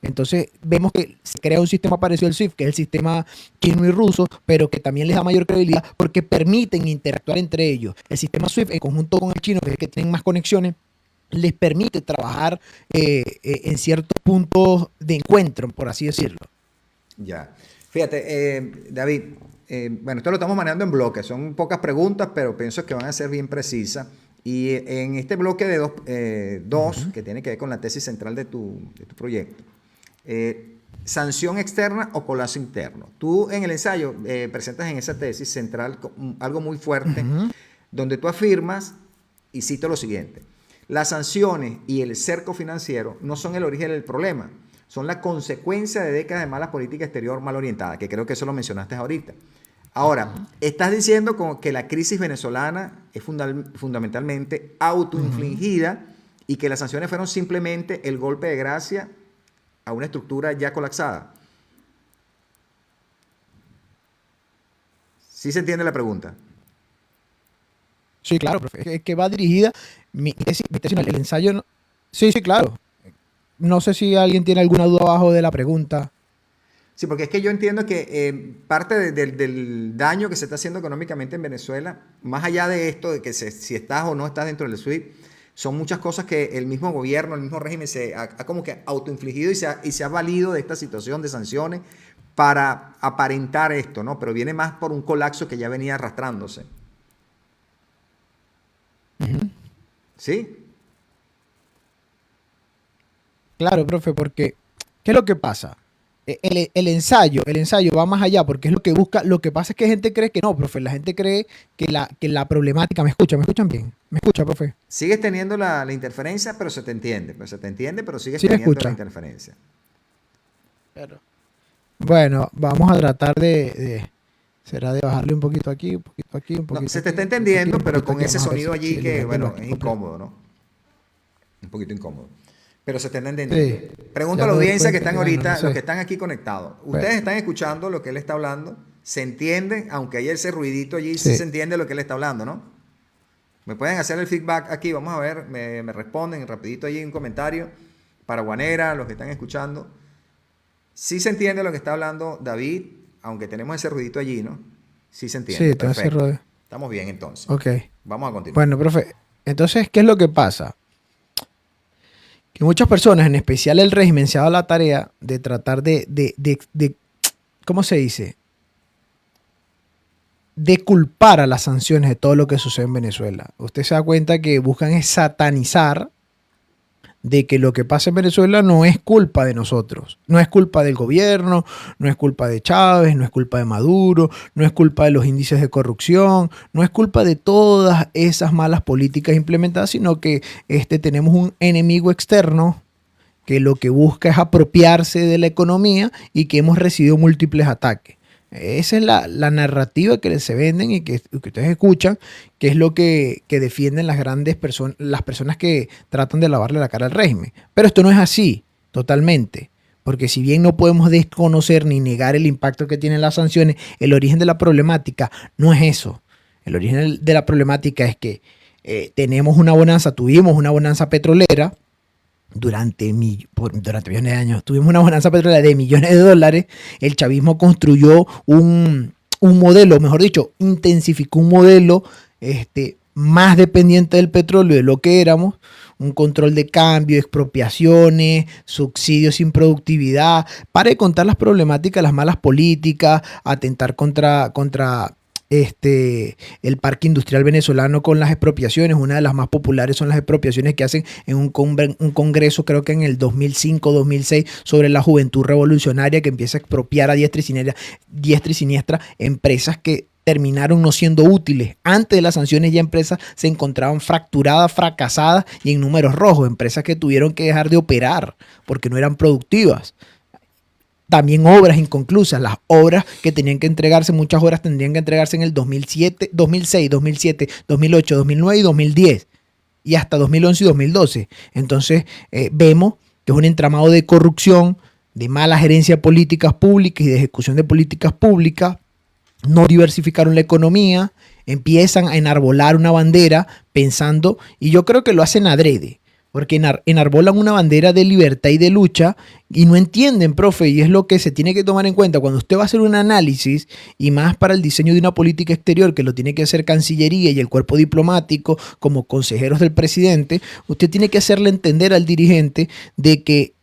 Entonces vemos que se crea un sistema parecido al SWIFT, que es el sistema chino y ruso, pero que también les da mayor credibilidad porque permiten interactuar entre ellos. El sistema SWIFT, en conjunto con el chino, que es el que tienen más conexiones, les permite trabajar en ciertos puntos de encuentro, por así decirlo. Ya. Fíjate, David, bueno, esto lo estamos manejando en bloques. Son pocas preguntas, pero pienso que van a ser bien precisas. Y en este bloque de dos, Ujú. que tiene que ver con la tesis central de tu proyecto, sanción externa o colapso interno. Tú en el ensayo presentas en esa tesis central algo muy fuerte, Ujú. donde tú afirmas, y cito lo siguiente: las sanciones y el cerco financiero no son el origen del problema, son la consecuencia de décadas de mala política exterior mal orientada, que creo que eso lo mencionaste ahorita. Ahora, estás diciendo como que la crisis venezolana es fundamentalmente Ujú. autoinfligida y que las sanciones fueron simplemente el golpe de gracia a una estructura ya colapsada. ¿Sí se entiende la pregunta? Sí, claro, profe. Es que va dirigida mi tesis no, el ensayo. Sí, sí, claro. No sé si alguien tiene alguna duda abajo de la pregunta. Sí, porque es que yo entiendo que parte del daño que se está haciendo económicamente en Venezuela, más allá de esto, de que si estás o no estás dentro del SWIFT, son muchas cosas que el mismo gobierno, el mismo régimen se ha como que autoinfligido y se ha valido de esta situación de sanciones para aparentar esto, ¿no? Pero viene más por un colapso que ya venía arrastrándose. Ujú. ¿Sí? Claro, profe, porque ¿qué es lo que pasa? El ensayo va más allá porque es lo que busca. Lo que pasa es que gente cree que no, profe. La gente cree que la problemática. ¿Me escuchan bien? ¿Me escucha, profe? Sigues teniendo la interferencia, pero se te entiende. Pero se te entiende, pero sigues ¿Sí me teniendo la escucha? interferencia. Claro. Bueno, vamos a tratar será de bajarle un poquito aquí, un poquito aquí, un No, poquito se te está aquí, un poquito aquí, entendiendo, un pero poquito con aquí. ese Vamos a ver sonido si allí que, eliminártelo bueno, aquí es completo. incómodo, ¿no? Un poquito incómodo. Pero se te está entendiendo. Sí, Pregunto a ya la me doy audiencia que cuenta están que, bueno, no ahorita, los que sé. están aquí conectados. Bueno, ¿Ustedes están escuchando lo que él está hablando? ¿Se entiende? Aunque hay ese ruidito allí, sí se sí. entiende lo que él está hablando, ¿no? Me pueden hacer el feedback aquí, vamos a ver, me responden rapidito allí un comentario para Guanera, los que están escuchando. Sí se entiende lo que está hablando David, aunque tenemos ese ruidito allí, ¿no? Sí se entiende. Sí, todo ese Perfecto. ruido. Estamos bien entonces. Ok. Vamos a continuar. Bueno, profe, entonces, ¿qué es lo que pasa? Que muchas personas, en especial el régimen, se ha dado la tarea de tratar de ¿cómo se dice? De culpar a las sanciones de todo lo que sucede en Venezuela. Usted se da cuenta que buscan es satanizar de que lo que pasa en Venezuela no es culpa de nosotros, no es culpa del gobierno, no es culpa de Chávez, no es culpa de Maduro, no es culpa de los índices de corrupción, no es culpa de todas esas malas políticas implementadas, sino que tenemos un enemigo externo que lo que busca es apropiarse de la economía y que hemos recibido múltiples ataques. Esa es la narrativa que se venden y que ustedes escuchan, que es lo que defienden las grandes personas, las personas que tratan de lavarle la cara al régimen. Pero esto no es así, totalmente. Porque si bien no podemos desconocer ni negar el impacto que tienen las sanciones, el origen de la problemática no es eso. El origen de la problemática es que tuvimos una bonanza petrolera, durante millones de años. Tuvimos una bonanza petrolera de millones de dólares. El chavismo construyó un modelo, mejor dicho, intensificó un modelo más dependiente del petróleo de lo que éramos. Un control de cambio, expropiaciones, subsidios sin productividad. Para de contar las problemáticas, las malas políticas, atentar contra el parque industrial venezolano con las expropiaciones. Una de las más populares son las expropiaciones que hacen en un congreso, creo que en el 2005-2006, sobre la juventud revolucionaria, que empieza a expropiar a diestra y siniestra empresas que terminaron no siendo útiles. Antes de las sanciones ya empresas se encontraban fracturadas, fracasadas y en números rojos, empresas que tuvieron que dejar de operar porque no eran productivas. También obras inconclusas, las obras que tenían que entregarse, muchas obras tendrían que entregarse en el 2007, 2006, 2007, 2008, 2009 y 2010 y hasta 2011 y 2012. Entonces vemos que es un entramado de corrupción, de mala gerencia de políticas públicas y de ejecución de políticas públicas. No diversificaron la economía, empiezan a enarbolar una bandera pensando, y yo creo que lo hacen adrede, porque enarbolan una bandera de libertad y de lucha y no entienden, profe, y es lo que se tiene que tomar en cuenta cuando usted va a hacer un análisis, y más para el diseño de una política exterior que lo tiene que hacer Cancillería y el cuerpo diplomático como consejeros del presidente. Usted tiene que hacerle entender al dirigente de que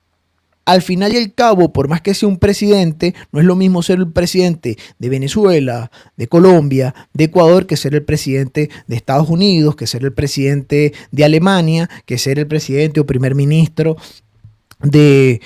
al final y al cabo, por más que sea un presidente, no es lo mismo ser el presidente de Venezuela, de Colombia, de Ecuador, que ser el presidente de Estados Unidos, que ser el presidente de Alemania, que ser el presidente o primer ministro de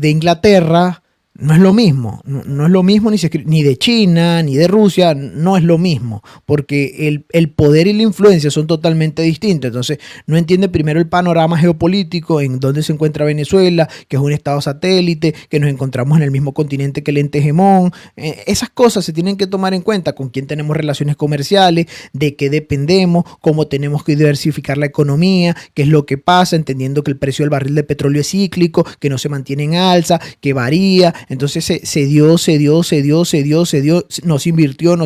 Inglaterra. No es lo mismo, no es lo mismo ni de China, ni de Rusia, no es lo mismo, porque el poder y la influencia son totalmente distintos. Entonces, no entiende primero el panorama geopolítico, en dónde se encuentra Venezuela, que es un estado satélite, que nos encontramos en el mismo continente que el ente hegemón. Esas cosas se tienen que tomar en cuenta, con quién tenemos relaciones comerciales, de qué dependemos, cómo tenemos que diversificar la economía, qué es lo que pasa, entendiendo que el precio del barril de petróleo es cíclico, que no se mantiene en alza, que varía. Entonces se dio, no se invirtió,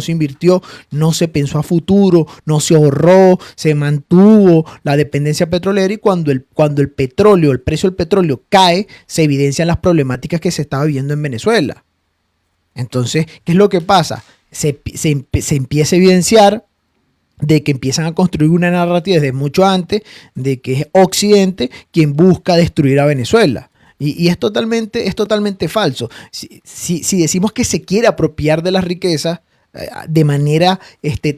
no se pensó a futuro, no se ahorró, se mantuvo la dependencia petrolera, y cuando el petróleo, el precio del petróleo cae, se evidencian las problemáticas que se estaba viviendo en Venezuela. Entonces, ¿qué es lo que pasa? Se empieza a evidenciar de que empiezan a construir una narrativa desde mucho antes de que es Occidente quien busca destruir a Venezuela. Y es totalmente falso. Si decimos que se quiere apropiar de las riquezas de manera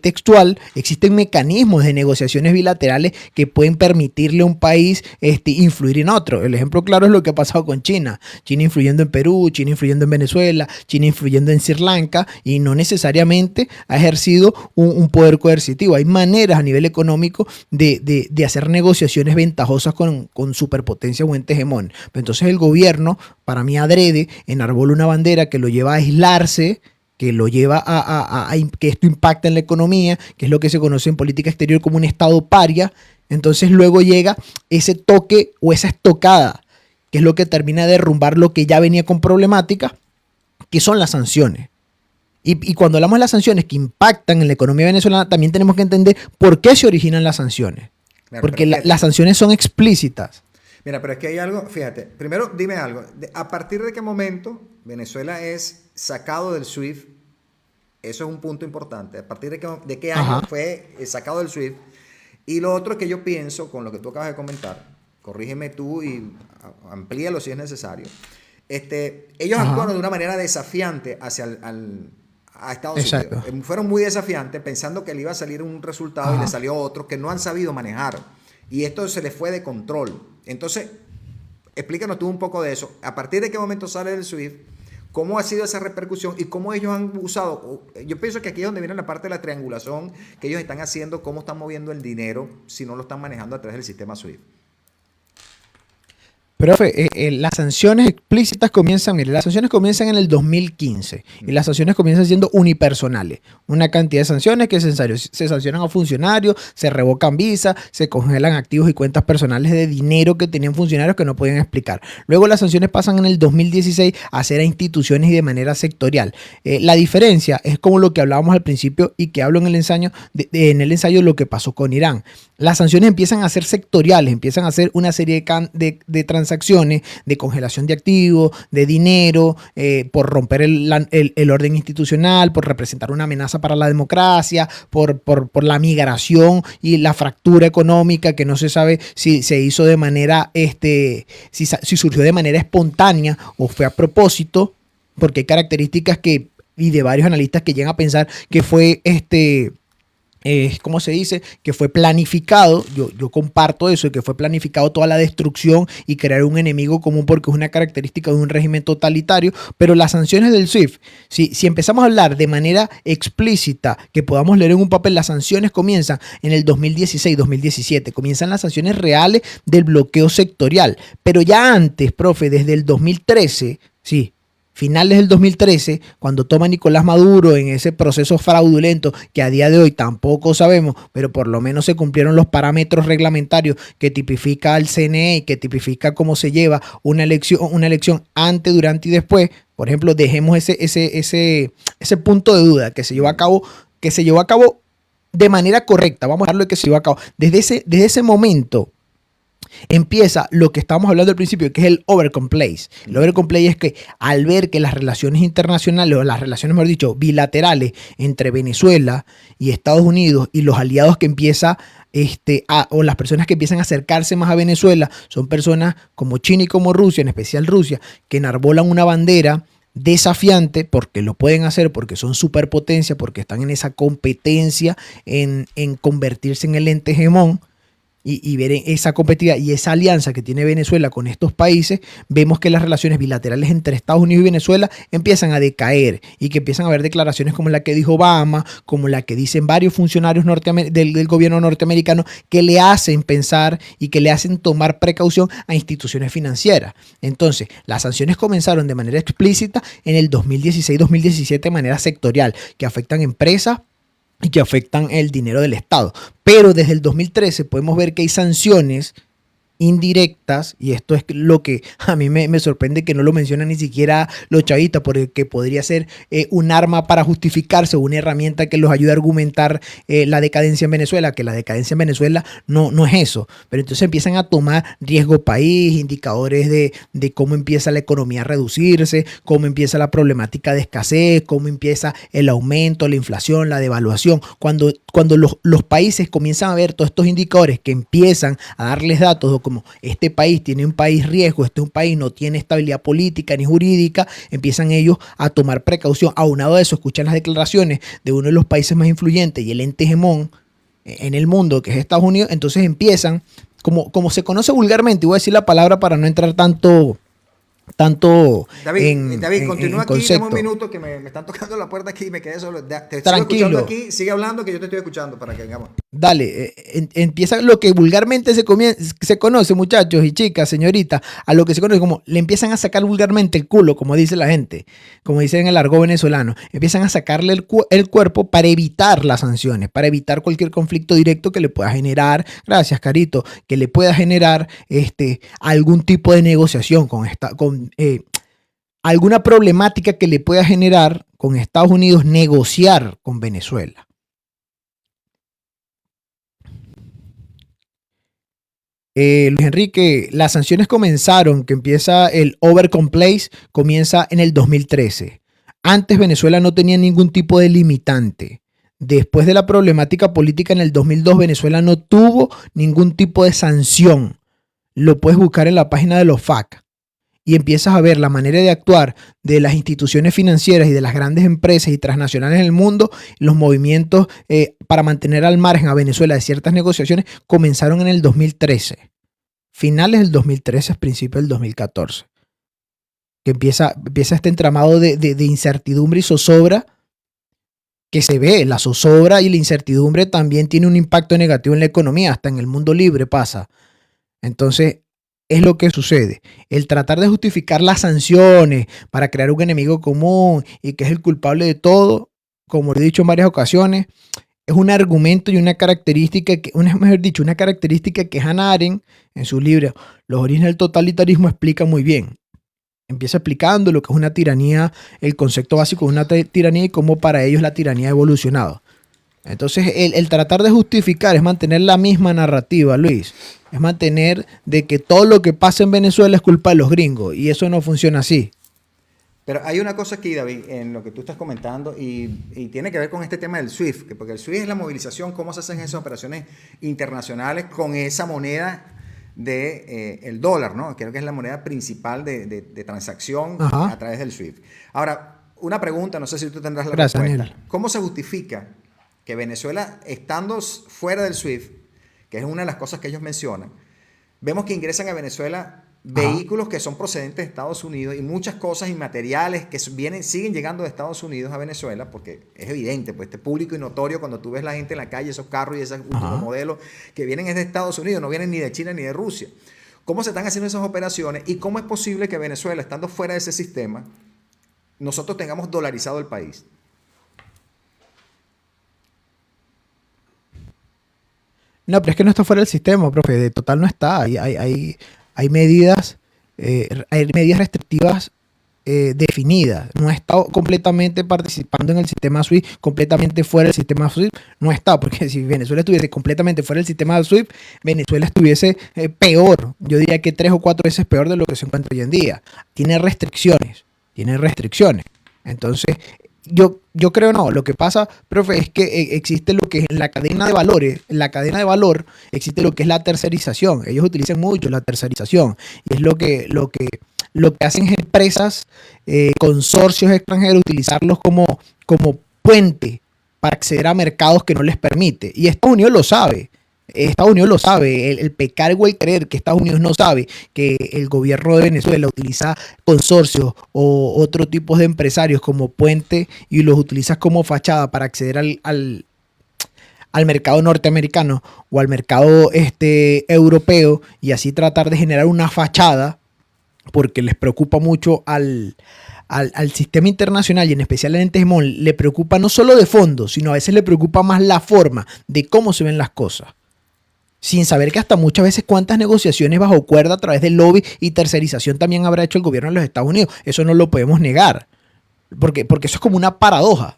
textual, existen mecanismos de negociaciones bilaterales que pueden permitirle a un país influir en otro. El ejemplo claro es lo que ha pasado con China. China influyendo en Perú, China influyendo en Venezuela, China influyendo en Sri Lanka, y no necesariamente ha ejercido un poder coercitivo. Hay maneras a nivel económico de hacer negociaciones ventajosas con superpotencias o entes hegemón. Pero entonces el gobierno, para mí adrede, enarbola una bandera que lo lleva a aislarse, que lo lleva a que esto impacta en la economía, que es lo que se conoce en política exterior como un estado paria. Entonces luego llega ese toque o esa estocada, que es lo que termina de derrumbar lo que ya venía con problemática, que son las sanciones. Y cuando hablamos de las sanciones que impactan en la economía venezolana, también tenemos que entender por qué se originan las sanciones. Claro, porque las sanciones son explícitas. Mira, pero es que hay algo, fíjate, primero dime algo, ¿a partir de qué momento Venezuela es sacado del SWIFT? Eso es un punto importante. ¿A partir de qué año Ajá, fue sacado del SWIFT? Y lo otro que yo pienso, con lo que tú acabas de comentar, corrígeme tú y amplíalo si es necesario. Ellos actuaron ajá, de una manera desafiante a Estados Unidos. exacto. Fueron muy desafiantes pensando que le iba a salir un resultado y le Ajá. salió otro que no han sabido manejar. Y esto se les fue de control. Entonces, explícanos tú un poco de eso. ¿A partir de qué momento sale el SWIFT? ¿Cómo ha sido esa repercusión y cómo ellos han usado? Yo pienso que aquí es donde viene la parte de la triangulación que ellos están haciendo, cómo están moviendo el dinero si no lo están manejando a través del sistema SWIFT. Profe, las sanciones explícitas comienzan, mire, las sanciones comienzan en el 2015 y las sanciones comienzan siendo unipersonales. Una cantidad de sanciones que se sancionan a funcionarios, se revocan visas, se congelan activos y cuentas personales de dinero que tenían funcionarios que no podían explicar. Luego las sanciones pasan en el 2016 a ser a instituciones y de manera sectorial. La diferencia es como lo que hablábamos al principio y que hablo en el ensayo de lo que pasó con Irán. Las sanciones empiezan a ser sectoriales, empiezan a ser una serie de transacciones, de congelación de activos, de dinero, por romper el orden institucional, por representar una amenaza para la democracia, por la migración y la fractura económica que no se sabe si se hizo de manera, si surgió de manera espontánea o fue a propósito, porque hay características y de varios analistas que llegan a pensar que fue ¿cómo se dice? Que fue planificado, yo comparto eso, que fue planificado toda la destrucción y crear un enemigo común porque es una característica de un régimen totalitario, pero las sanciones del SWIFT, si empezamos a hablar de manera explícita, que podamos leer en un papel, las sanciones comienzan en el 2016-2017, comienzan las sanciones reales del bloqueo sectorial, pero ya antes, profe, desde el 2013, sí, finales del 2013, cuando toma Nicolás Maduro en ese proceso fraudulento que a día de hoy tampoco sabemos, pero por lo menos se cumplieron los parámetros reglamentarios que tipifica el CNE y que tipifica cómo se lleva una elección antes, durante y después. Por ejemplo, dejemos ese punto de duda que se llevó a cabo de manera correcta. Vamos a dejarlo de que se llevó a cabo. Desde ese momento empieza lo que estábamos hablando al principio, que es el overcomplace. El overcomplace es que al ver que las relaciones internacionales, o las relaciones, mejor dicho, bilaterales entre Venezuela y Estados Unidos y los aliados que empieza o las personas que empiezan a acercarse más a Venezuela son personas como China y como Rusia, en especial Rusia, que enarbolan una bandera desafiante porque lo pueden hacer, porque son superpotencia, porque están en esa competencia en convertirse en el ente hegemón. Y ver esa competitividad y esa alianza que tiene Venezuela con estos países, vemos que las relaciones bilaterales entre Estados Unidos y Venezuela empiezan a decaer y que empiezan a haber declaraciones como la que dijo Obama, como la que dicen varios funcionarios del gobierno norteamericano, que le hacen pensar y que le hacen tomar precaución a instituciones financieras. Entonces, las sanciones comenzaron de manera explícita en el 2016-2017 de manera sectorial, que afectan empresas y que afectan el dinero del Estado. Pero desde el 2013 podemos ver que hay sanciones indirectas, y esto es lo que a mí me sorprende que no lo mencionan ni siquiera los chavistas, porque podría ser un arma para justificarse, una herramienta que los ayude a argumentar la decadencia en Venezuela, que la decadencia en Venezuela no es eso, pero entonces empiezan a tomar riesgo país, indicadores de cómo empieza la economía a reducirse, cómo empieza la problemática de escasez, cómo empieza el aumento, la inflación, la devaluación. Cuando los países comienzan a ver todos estos indicadores que empiezan a darles datos como este país tiene un país riesgo, este es un país no tiene estabilidad política ni jurídica, empiezan ellos a tomar precaución. Aunado a eso, escuchan las declaraciones de uno de los países más influyentes y el ente hegemón en el mundo, que es Estados Unidos, entonces empiezan, como se conoce vulgarmente, y voy a decir la palabra para no entrar tanto David, continúa en aquí, dame un concepto. minuto que me están tocando la puerta aquí y me quedé solo. Te sigo escuchando Tranquilo. aquí, sigue hablando que yo te estoy escuchando para que vengamos. Dale, empieza lo que vulgarmente se conoce, muchachos y chicas, señoritas, a lo que se conoce como le empiezan a sacar vulgarmente el culo, como dice la gente, como dicen en el argot venezolano. Empiezan a sacarle el cuerpo para evitar las sanciones, para evitar cualquier conflicto directo que le pueda generar, gracias Carito, que le pueda generar algún tipo de negociación con alguna problemática que le pueda generar con Estados Unidos negociar con Venezuela. Luis Enrique, las sanciones comenzaron, que empieza el overcompliance, comienza en el 2013. Antes Venezuela no tenía ningún tipo de limitante. Después de la problemática política en el 2002, Venezuela no tuvo ningún tipo de sanción. Lo puedes buscar en la página de los FAC. Y empiezas a ver la manera de actuar de las instituciones financieras y de las grandes empresas y transnacionales en el mundo. Los movimientos para mantener al margen a Venezuela de ciertas negociaciones comenzaron en el 2013. Finales del 2013, principios del 2014. Que empieza este entramado de incertidumbre y zozobra que se ve. La zozobra y la incertidumbre también tiene un impacto negativo en la economía. Hasta en el mundo libre pasa. Entonces, es lo que sucede. El tratar de justificar las sanciones para crear un enemigo común y que es el culpable de todo, como lo he dicho en varias ocasiones, es un argumento y una característica una característica que Hannah Arendt en su libro Los orígenes del totalitarismo explica muy bien. Empieza explicando lo que es una tiranía, el concepto básico de una tiranía y cómo para ellos la tiranía ha evolucionado. Entonces, el tratar de justificar es mantener la misma narrativa, Luis. Es mantener de que todo lo que pasa en Venezuela es culpa de los gringos. Y eso no funciona así. Pero hay una cosa aquí, David, en lo que tú estás comentando y tiene que ver con este tema del SWIFT, porque el SWIFT es la movilización, cómo se hacen esas operaciones internacionales con esa moneda del dólar, ¿no? Creo que es la moneda principal de transacción a través del SWIFT. Ahora, una pregunta, no sé si tú tendrás la respuesta. Daniel. ¿Cómo se justifica que Venezuela, estando fuera del SWIFT, que es una de las cosas que ellos mencionan, vemos que ingresan a Venezuela vehículos que son procedentes de Estados Unidos y muchas cosas inmateriales que siguen llegando de Estados Unidos a Venezuela, porque es evidente, pues este público y notorio cuando tú ves la gente en la calle, esos carros y esos últimos modelos que vienen es de Estados Unidos, no vienen ni de China ni de Rusia. ¿Cómo se están haciendo esas operaciones y cómo es posible que Venezuela, estando fuera de ese sistema, nosotros tengamos dolarizado el país? No, pero es que no está fuera del sistema, profe. De total no está. Hay medidas restrictivas definidas. No ha estado completamente participando en el sistema SWIFT, completamente fuera del sistema SWIFT. No está, porque si Venezuela estuviese completamente fuera del sistema SWIFT, Venezuela estuviese peor. Yo diría que 3 o 4 veces peor de lo que se encuentra hoy en día. Tiene restricciones. Entonces, yo creo no. Lo que pasa, profe, es que existe lo que es en la cadena de valores. En la cadena de valor existe lo que es la tercerización. Ellos utilizan mucho la tercerización. Y es lo que hacen empresas, consorcios extranjeros, utilizarlos como puente para acceder a mercados que no les permite. Y Estados Unidos lo sabe. El pecar o el creer que Estados Unidos no sabe que el gobierno de Venezuela utiliza consorcios o otro tipo de empresarios como puente y los utiliza como fachada para acceder al mercado norteamericano o al mercado europeo y así tratar de generar una fachada porque les preocupa mucho al sistema internacional y en especial al ente hegemón, le preocupa no solo de fondo, sino a veces le preocupa más la forma de cómo se ven las cosas. Sin saber que hasta muchas veces cuántas negociaciones bajo cuerda a través del lobby y tercerización también habrá hecho el gobierno de los Estados Unidos. Eso no lo podemos negar, porque eso es como una paradoja.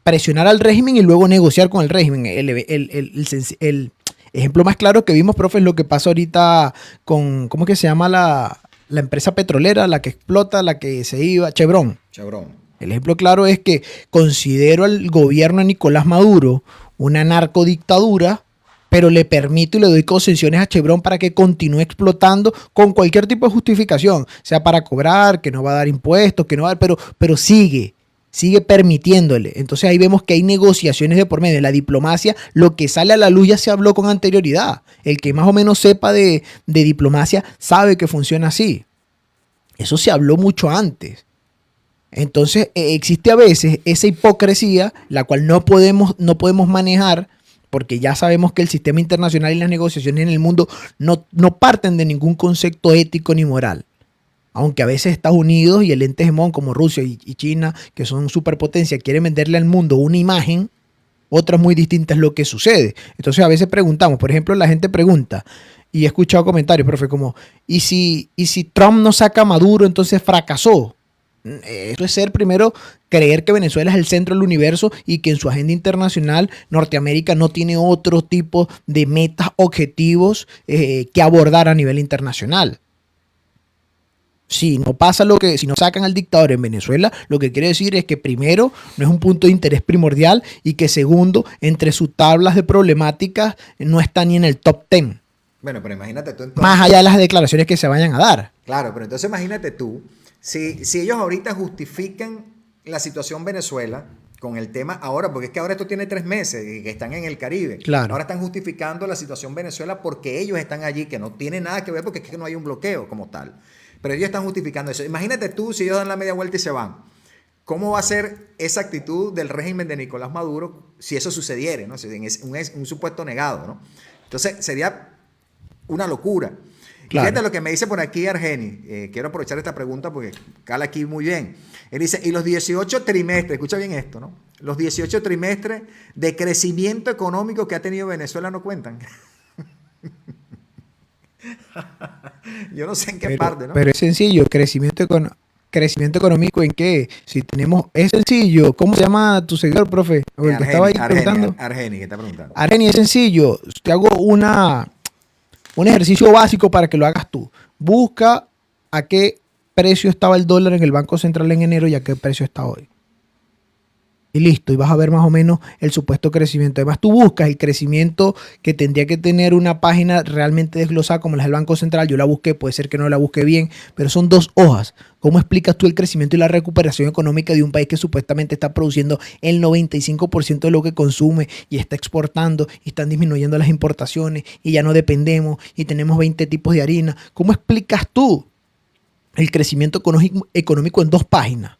Presionar al régimen y luego negociar con el régimen. El ejemplo más claro que vimos, profe, es lo que pasa ahorita con, ¿cómo que se llama la empresa petrolera, la que explota, la que se iba? Chevron. El ejemplo claro es que considero al gobierno de Nicolás Maduro una narcodictadura, pero le permito y le doy concesiones a Chevron para que continúe explotando con cualquier tipo de justificación, sea para cobrar, que no va a dar impuestos, que no va a dar, pero sigue permitiéndole. Entonces ahí vemos que hay negociaciones de por medio de la diplomacia. Lo que sale a la luz ya se habló con anterioridad. El que más o menos sepa de diplomacia sabe que funciona así. Eso se habló mucho antes. Entonces existe a veces esa hipocresía, la cual no podemos manejar, porque ya sabemos que el sistema internacional y las negociaciones en el mundo no parten de ningún concepto ético ni moral. Aunque a veces Estados Unidos y el ente hegemón como Rusia y China, que son superpotencias, quieren venderle al mundo una imagen, otras muy distintas es lo que sucede. Entonces a veces preguntamos, por ejemplo, la gente pregunta, y he escuchado comentarios, profe, como, ¿y si Trump no saca a Maduro, entonces fracasó? Esto es ser primero creer que Venezuela es el centro del universo y que en su agenda internacional Norteamérica no tiene otro tipo de metas, objetivos que abordar a nivel internacional. Si no pasa si no sacan al dictador en Venezuela, lo que quiere decir es que primero no es un punto de interés primordial y que segundo, entre sus tablas de problemáticas no está ni en el top 10. Bueno, pero imagínate tú entonces. Más allá de las declaraciones que se vayan a dar. Claro, pero entonces imagínate tú, si ellos ahorita justifican la situación Venezuela con el tema ahora, porque es que ahora esto tiene 3 meses y que están en el Caribe. Claro. Ahora están justificando la situación Venezuela porque ellos están allí, que no tiene nada que ver porque es que no hay un bloqueo como tal. Pero ellos están justificando eso. Imagínate tú si ellos dan la media vuelta y se van. ¿Cómo va a ser esa actitud del régimen de Nicolás Maduro si eso sucediera, ¿no? Es un supuesto negado, ¿no? Entonces sería una locura. Claro. Fíjate lo que me dice por aquí Argeni. Quiero aprovechar esta pregunta porque cala aquí muy bien. Él dice, y los 18 trimestres, escucha bien esto, ¿no? Los 18 trimestres de crecimiento económico que ha tenido Venezuela no cuentan. Yo no sé en qué parte, ¿no? Pero es sencillo, crecimiento económico ¿en qué? Si tenemos, es sencillo. ¿Cómo se llama tu seguidor, profe? O el que estaba ahí preguntando. Argeni, que está preguntando. Argeni, es sencillo. Te hago un ejercicio básico para que lo hagas tú. Busca a qué precio estaba el dólar en el Banco Central en enero y a qué precio está hoy. Y listo, y vas a ver más o menos el supuesto crecimiento. Además, tú buscas el crecimiento que tendría que tener una página realmente desglosada como la del Banco Central. Yo la busqué, puede ser que no la busque bien, pero son 2 hojas. ¿Cómo explicas tú el crecimiento y la recuperación económica de un país que supuestamente está produciendo el 95% de lo que consume y está exportando y están disminuyendo las importaciones y ya no dependemos y tenemos 20 tipos de harina? ¿Cómo explicas tú el crecimiento económico en 2 páginas?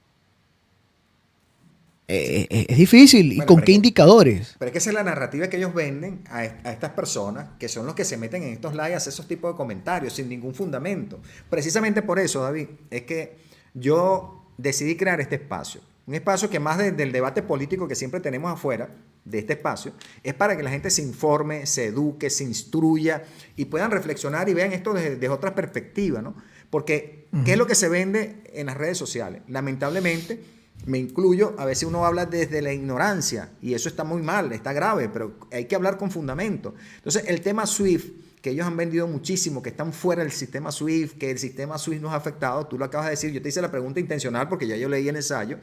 Es difícil. Bueno, ¿y con qué indicadores? Pero es que esa es la narrativa que ellos venden a estas personas, que son los que se meten en estos lives a hacer esos tipos de comentarios sin ningún fundamento. Precisamente por eso, David, es que yo decidí crear este espacio. Un espacio que más del debate político que siempre tenemos afuera de este espacio, es para que la gente se informe, se eduque, se instruya y puedan reflexionar y vean esto desde otra perspectiva, ¿no? Porque, ¿qué es lo que se vende en las redes sociales? Lamentablemente, me incluyo, a veces uno habla desde la ignorancia y eso está muy mal, está grave, pero hay que hablar con fundamento. Entonces, el tema SWIFT, que ellos han vendido muchísimo, que están fuera del sistema SWIFT, que el sistema SWIFT nos ha afectado, tú lo acabas de decir, yo te hice la pregunta intencional porque ya yo leí el ensayo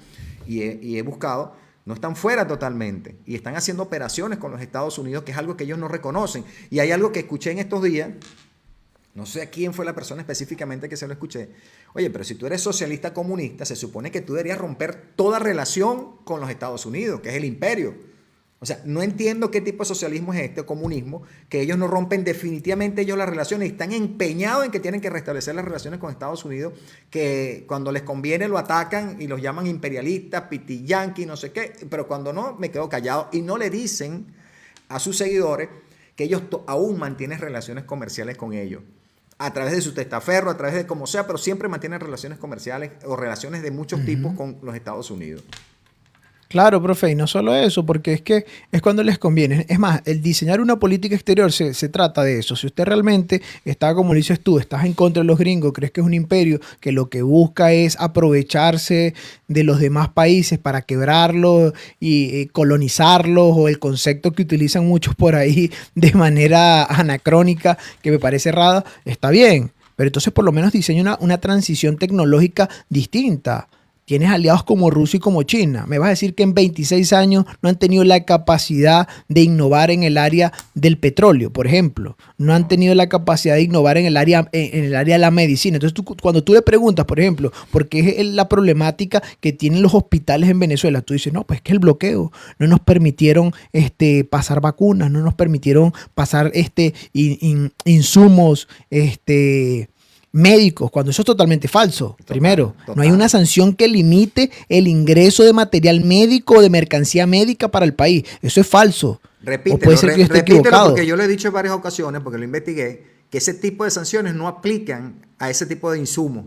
y he buscado, no están fuera totalmente y están haciendo operaciones con los Estados Unidos, que es algo que ellos no reconocen. Y hay algo que escuché en estos días, no sé a quién fue la persona específicamente que se lo escuché. Oye, pero si tú eres socialista comunista, se supone que tú deberías romper toda relación con los Estados Unidos, que es el imperio. O sea, no entiendo qué tipo de socialismo es este, o comunismo, que ellos no rompen definitivamente ellos las relaciones y están empeñados en que tienen que restablecer las relaciones con Estados Unidos, que cuando les conviene lo atacan y los llaman imperialistas, pitiyanqui, no sé qué, pero cuando no, me quedo callado y no le dicen a sus seguidores que ellos aún mantienen relaciones comerciales con ellos. A través de su testaferro, a través de como sea, pero siempre mantienen relaciones comerciales o relaciones de muchos tipos con los Estados Unidos. Claro, profe, y no solo eso, porque es que es cuando les conviene. Es más, el diseñar una política exterior se trata de eso. Si usted realmente está, como dices tú, estás en contra de los gringos, crees que es un imperio que lo que busca es aprovecharse de los demás países para quebrarlos y colonizarlos, o el concepto que utilizan muchos por ahí de manera anacrónica, que me parece errada, está bien. Pero entonces por lo menos diseña una transición tecnológica distinta. Tienes aliados como Rusia y como China. Me vas a decir que en 26 años no han tenido la capacidad de innovar en el área del petróleo, por ejemplo. No han tenido la capacidad de innovar en el área de la medicina. Entonces, cuando tú le preguntas, por ejemplo, por qué es la problemática que tienen los hospitales en Venezuela, tú dices, no, pues es que el bloqueo. No nos permitieron pasar vacunas, no nos permitieron pasar insumos, médicos, cuando eso es totalmente falso. Primero, no hay una sanción que limite el ingreso de material médico o de mercancía médica para el país. Eso es falso. Repítelo, puede ser que yo esté equivocado. Porque yo lo he dicho en varias ocasiones, porque lo investigué, que ese tipo de sanciones no aplican a ese tipo de insumos.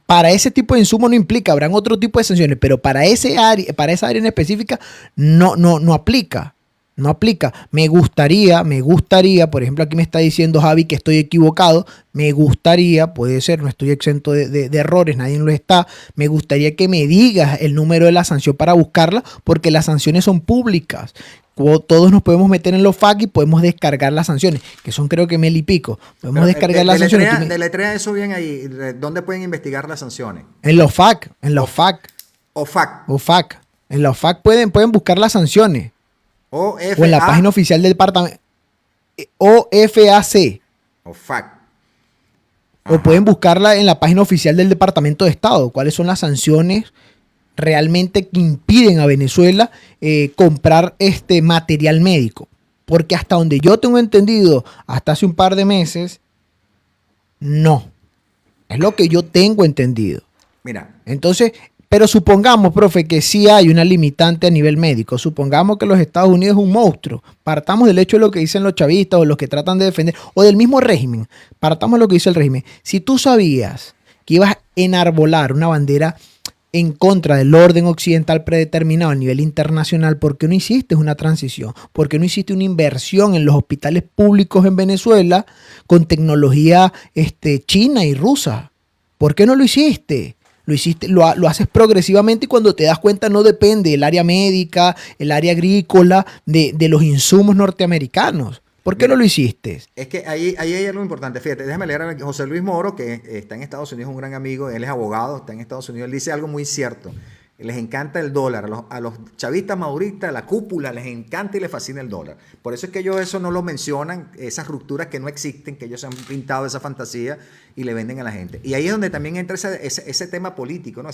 Para ese tipo de insumo no implica, habrán otro tipo de sanciones, pero para esa área en específica no aplica. No aplica. Me gustaría, por ejemplo, aquí me está diciendo Javi que estoy equivocado. Me gustaría, puede ser, no estoy exento de errores, nadie lo está. Me gustaría que me digas el número de la sanción para buscarla, porque las sanciones son públicas. Todos nos podemos meter en los FAQ y podemos descargar las sanciones, que son creo que 1000 y pico. Podemos descargar las sanciones. Deletrea eso bien ahí. ¿Dónde pueden investigar las sanciones? En los FAQ, en los FAQ. OFAC. En los FAQ pueden buscar las sanciones. O en la página oficial del departamento. OFAC. OFAC. O pueden buscarla en la página oficial del Departamento de Estado. ¿Cuáles son las sanciones realmente que impiden a Venezuela comprar este material médico? Porque hasta donde yo tengo entendido, hasta hace un par de meses, no. Es lo que yo tengo entendido. Mira. Entonces, pero supongamos, profe, que sí hay una limitante a nivel médico. Supongamos que los Estados Unidos es un monstruo. Partamos del hecho de lo que dicen los chavistas o los que tratan de defender, o del mismo régimen. Partamos de lo que dice el régimen. Si tú sabías que ibas a enarbolar una bandera en contra del orden occidental predeterminado a nivel internacional, ¿por qué no hiciste una transición? ¿Por qué no hiciste una inversión en los hospitales públicos en Venezuela con tecnología china y rusa? ¿Por qué no lo hiciste? Lo haces progresivamente y cuando te das cuenta no depende el área médica, el área agrícola, de los insumos norteamericanos. ¿Por qué no lo hiciste? Es que ahí hay algo importante. Fíjate, déjame leer a José Luis Moro, que está en Estados Unidos, un gran amigo, él es abogado, está en Estados Unidos, él dice algo muy cierto. Les encanta el dólar, a los chavistas mauristas, la cúpula, les encanta y les fascina el dólar. Por eso es que ellos eso no lo mencionan, esas rupturas que no existen, que ellos se han pintado esa fantasía y le venden a la gente. Y ahí es donde también entra ese tema político, ¿no?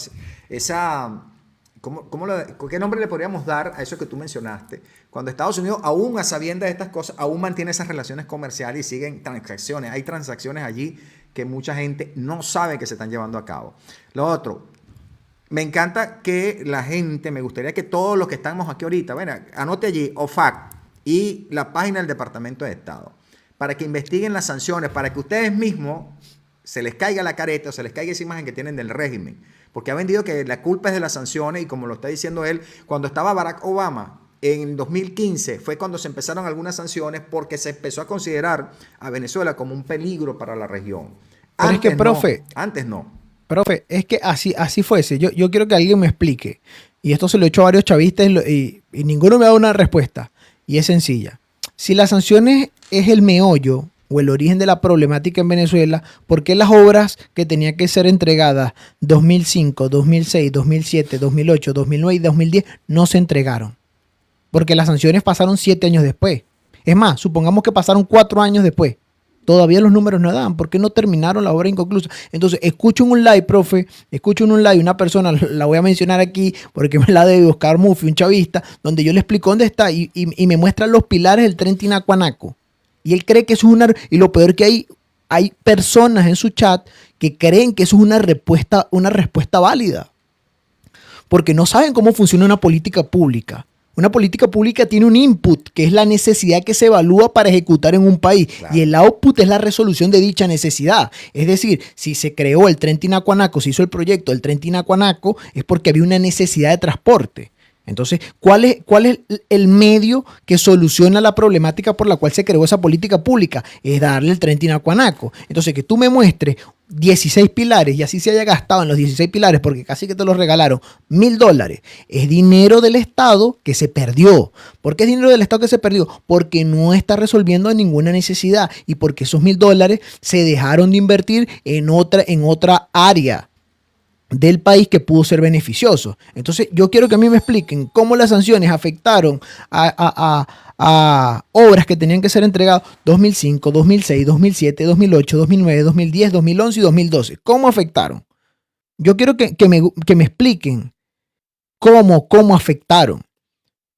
¿Qué nombre le podríamos dar a eso que tú mencionaste? Cuando Estados Unidos, aún a sabiendas de estas cosas, aún mantiene esas relaciones comerciales y siguen transacciones. Hay transacciones allí que mucha gente no sabe que se están llevando a cabo. Lo otro, me encanta que la gente, me gustaría que todos los que estamos aquí ahorita, bueno, anote allí OFAC y la página del Departamento de Estado, para que investiguen las sanciones, para que ustedes mismos se les caiga la careta o se les caiga esa imagen que tienen del régimen. Porque ha vendido que la culpa es de las sanciones y como lo está diciendo él, cuando estaba Barack Obama en 2015 fue cuando se empezaron algunas sanciones porque se empezó a considerar a Venezuela como un peligro para la región. Pero es que, profe, antes no. Profe, es que así fuese. Yo quiero que alguien me explique. Y esto se lo he hecho a varios chavistas y ninguno me ha dado una respuesta. Y es sencilla. Si las sanciones es el meollo o el origen de la problemática en Venezuela, ¿por qué las obras que tenían que ser entregadas 2005, 2006, 2007, 2008, 2009 y 2010 no se entregaron? Porque las sanciones pasaron 7 años después. Es más, supongamos que pasaron 4 años después. Todavía los números no dan. ¿Por qué no terminaron la obra inconclusa? Entonces, escucho en un live, profe, una persona, la voy a mencionar aquí porque me la debe Oscar Muffi, un chavista, donde yo le explico dónde está y me muestra los pilares del tren Tinacuanaco. Y él cree que eso es una... Y lo peor que hay personas en su chat que creen que eso es una respuesta válida. Porque no saben cómo funciona una política pública. Una política pública tiene un input, que es la necesidad que se evalúa para ejecutar en un país. Claro. Y el output es la resolución de dicha necesidad. Es decir, si se creó el tren Tinacuanaco, se hizo el proyecto del tren Tinacuanaco, es porque había una necesidad de transporte. Entonces, ¿cuál es el medio que soluciona la problemática por la cual se creó esa política pública? Es darle el tren Tinacuanaco. Entonces, que tú me muestres 16 pilares y así se haya gastado en los 16 pilares, porque casi que te los regalaron, $1,000. Es dinero del Estado que se perdió. ¿Por qué es dinero del Estado que se perdió? Porque no está resolviendo ninguna necesidad y porque esos $1,000 se dejaron de invertir en otra área del país que pudo ser beneficioso. Entonces, yo quiero que a mí me expliquen cómo las sanciones afectaron a obras que tenían que ser entregadas 2005, 2006, 2007, 2008, 2009, 2010, 2011 y 2012. ¿Cómo afectaron? Yo quiero que me expliquen cómo afectaron.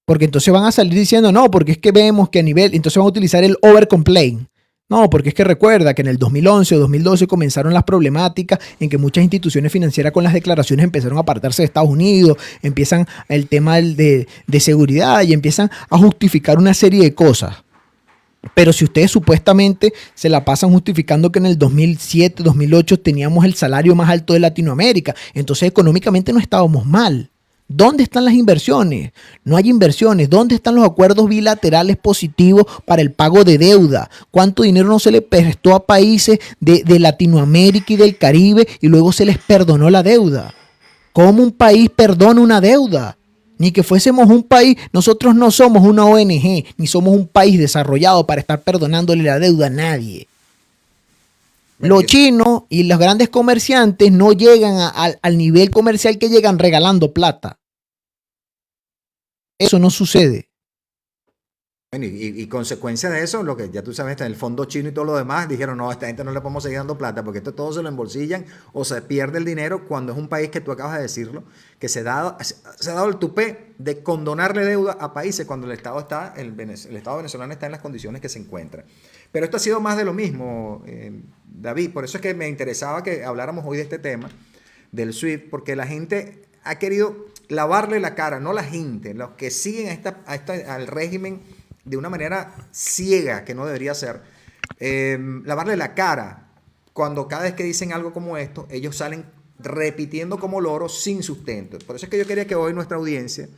Porque entonces van a salir diciendo, no, porque es que vemos que a nivel, entonces van a utilizar el overcomplaint. No, porque es que recuerda que en el 2011 o 2012 comenzaron las problemáticas en que muchas instituciones financieras con las declaraciones empezaron a apartarse de Estados Unidos, empiezan el tema de seguridad y empiezan a justificar una serie de cosas. Pero si ustedes supuestamente se la pasan justificando que en el 2007, 2008 teníamos el salario más alto de Latinoamérica, entonces económicamente no estábamos mal. ¿Dónde están las inversiones? No hay inversiones. ¿Dónde están los acuerdos bilaterales positivos para el pago de deuda? ¿Cuánto dinero no se le prestó a países de Latinoamérica y del Caribe y luego se les perdonó la deuda? ¿Cómo un país perdona una deuda? Ni que fuésemos un país, nosotros no somos una ONG, ni somos un país desarrollado para estar perdonándole la deuda a nadie. Los chinos y los grandes comerciantes no llegan al nivel comercial que llegan regalando plata. Eso no sucede. Bueno, y consecuencia de eso, lo que ya tú sabes, el fondo chino y todo lo demás, dijeron, no, a esta gente no le podemos seguir dando plata porque esto todo se lo embolsillan o se pierde el dinero cuando es un país que tú acabas de decirlo, que se ha dado el tupé de condonarle deuda a países cuando el Estado venezolano está en las condiciones que se encuentra. Pero esto ha sido más de lo mismo, David, por eso es que me interesaba que habláramos hoy de este tema, del SWIFT, porque la gente ha querido lavarle la cara, no la gente, los que siguen al régimen de una manera ciega, que no debería ser, lavarle la cara, cuando cada vez que dicen algo como esto, ellos salen repitiendo como loros sin sustento. Por eso es que yo quería que hoy nuestra audiencia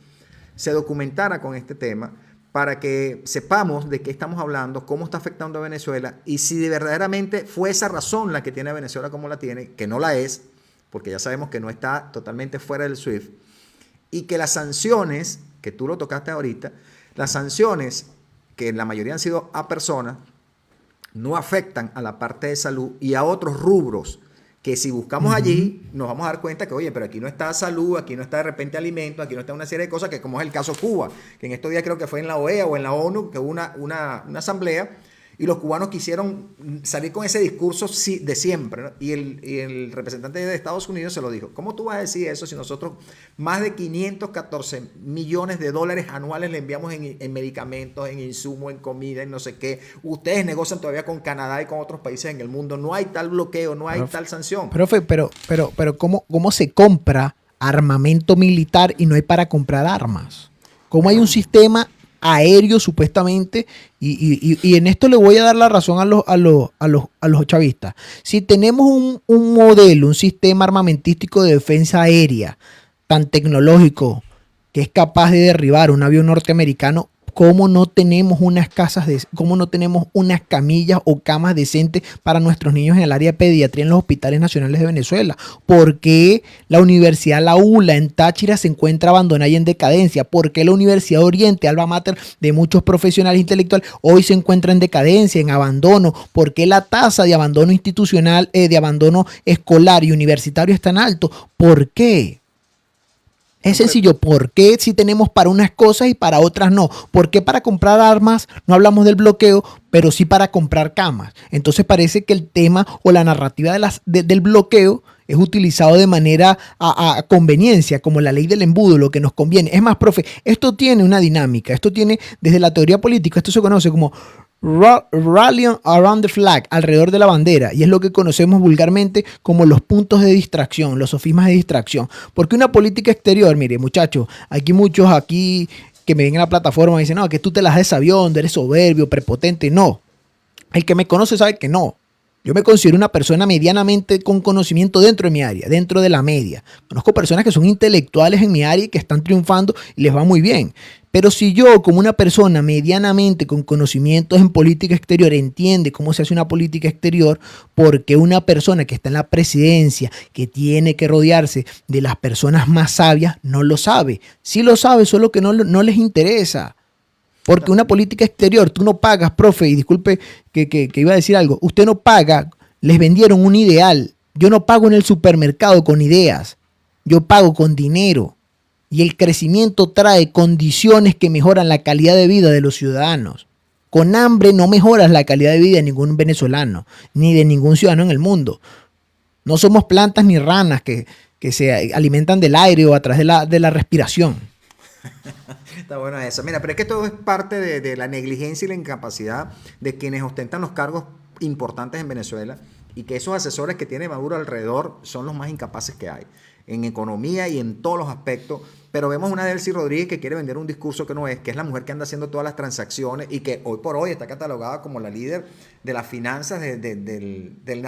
se documentara con este tema, para que sepamos de qué estamos hablando, cómo está afectando a Venezuela, y si de verdaderamente fue esa razón la que tiene a Venezuela como la tiene, que no la es, porque ya sabemos que no está totalmente fuera del SWIFT, y que las sanciones, que tú lo tocaste ahorita, las sanciones, que la mayoría han sido a personas, no afectan a la parte de salud y a otros rubros, que si buscamos allí, nos vamos a dar cuenta que, oye, pero aquí no está salud, aquí no está de repente alimento, aquí no está una serie de cosas, que como es el caso Cuba, que en estos días creo que fue en la OEA o en la ONU, que hubo una asamblea, y los cubanos quisieron salir con ese discurso de siempre, ¿no? Y el representante de Estados Unidos se lo dijo. ¿Cómo tú vas a decir eso si nosotros más de 514 millones de dólares anuales le enviamos en medicamentos, en insumos, en comida, en no sé qué? Ustedes negocian todavía con Canadá y con otros países en el mundo. No hay tal bloqueo, no hay tal sanción. Profe, pero ¿cómo se compra armamento militar y no hay para comprar armas? ¿Cómo hay un sistema aéreo supuestamente? Y en esto le voy a dar la razón a los chavistas. Si tenemos un modelo, un sistema armamentístico de defensa aérea tan tecnológico que es capaz de derribar un avión norteamericano, ¿cómo no tenemos cómo no tenemos unas camillas o camas decentes para nuestros niños en el área de pediatría en los hospitales nacionales de Venezuela? ¿Por qué la Universidad La ULA en Táchira se encuentra abandonada y en decadencia? ¿Por qué la Universidad Oriente, alma mater de muchos profesionales intelectuales, hoy se encuentra en decadencia, en abandono? ¿Por qué la tasa de abandono institucional, de abandono escolar y universitario es tan alto? ¿Por qué? Es sencillo, ¿por qué si tenemos para unas cosas y para otras no? ¿Por qué para comprar armas no hablamos del bloqueo, pero sí para comprar camas? Entonces parece que el tema o la narrativa del bloqueo es utilizado de manera a conveniencia, como la ley del embudo, lo que nos conviene. Es más, profe, esto tiene una dinámica, esto tiene desde la teoría política, esto se conoce como rallying around the flag, alrededor de la bandera, y es lo que conocemos vulgarmente como los puntos de distracción, los sofismas de distracción. Porque una política exterior, mire muchachos, muchos aquí que me ven en la plataforma y dicen, no, que tú te las des avión, eres soberbio, prepotente. No, el que me conoce sabe que no. Yo me considero una persona medianamente con conocimiento dentro de mi área, dentro de la media. Conozco personas que son intelectuales en mi área y que están triunfando y les va muy bien. Pero si yo, como una persona medianamente con conocimientos en política exterior, entiende cómo se hace una política exterior, porque una persona que está en la presidencia, que tiene que rodearse de las personas más sabias, no lo sabe. Sí lo sabe, solo que no les interesa. Porque una política exterior, tú no pagas, profe, y disculpe que iba a decir algo, usted no paga, les vendieron un ideal. Yo no pago en el supermercado con ideas, yo pago con dinero. Y el crecimiento trae condiciones que mejoran la calidad de vida de los ciudadanos. Con hambre no mejoras la calidad de vida de ningún venezolano, ni de ningún ciudadano en el mundo. No somos plantas ni ranas que se alimentan del aire o a través de la respiración. Está bueno eso. Mira, pero es que todo es parte de la negligencia y la incapacidad de quienes ostentan los cargos importantes en Venezuela, y que esos asesores que tiene Maduro alrededor son los más incapaces que hay, en economía y en todos los aspectos. Pero vemos una Delcy Rodríguez que quiere vender un discurso que no es, que es la mujer que anda haciendo todas las transacciones y que hoy por hoy está catalogada como la líder de las finanzas del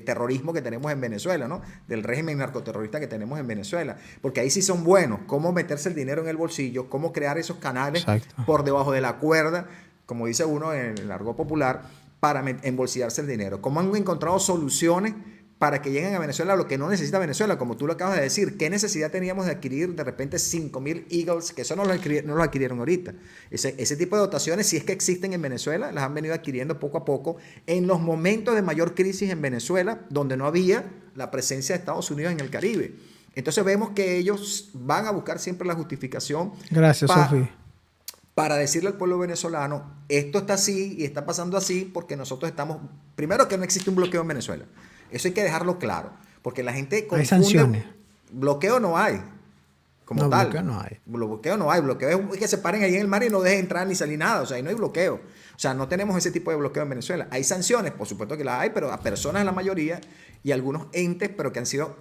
terrorismo que tenemos en Venezuela, ¿no? Del régimen narcoterrorista que tenemos en Venezuela. Porque ahí sí son buenos. Cómo meterse el dinero en el bolsillo, cómo crear esos canales por debajo de la cuerda, como dice uno en el argot popular, para embolsillarse el dinero. Cómo han encontrado soluciones para que lleguen a Venezuela lo que no necesita Venezuela, como tú lo acabas de decir. ¿Qué necesidad teníamos de adquirir de repente 5.000 Eagles? Que eso no lo adquirieron ahorita. Ese tipo de dotaciones, si es que existen en Venezuela, las han venido adquiriendo poco a poco en los momentos de mayor crisis en Venezuela, donde no había la presencia de Estados Unidos en el Caribe. Entonces vemos que ellos van a buscar siempre la justificación. Gracias, Sofi. Para decirle al pueblo venezolano, esto está así y está pasando así porque nosotros estamos... Primero, que no existe un bloqueo en Venezuela. Eso hay que dejarlo claro, porque la gente confunde. Hay sanciones. Bloqueo no hay, como no, tal. Bloqueo no hay. Bloqueo no hay. Bloqueo es que se paren ahí en el mar y no dejen entrar ni salir nada. O sea, ahí no hay bloqueo. O sea, no tenemos ese tipo de bloqueo en Venezuela. Hay sanciones, por supuesto que las hay, pero a personas la mayoría y algunos entes, pero que han sido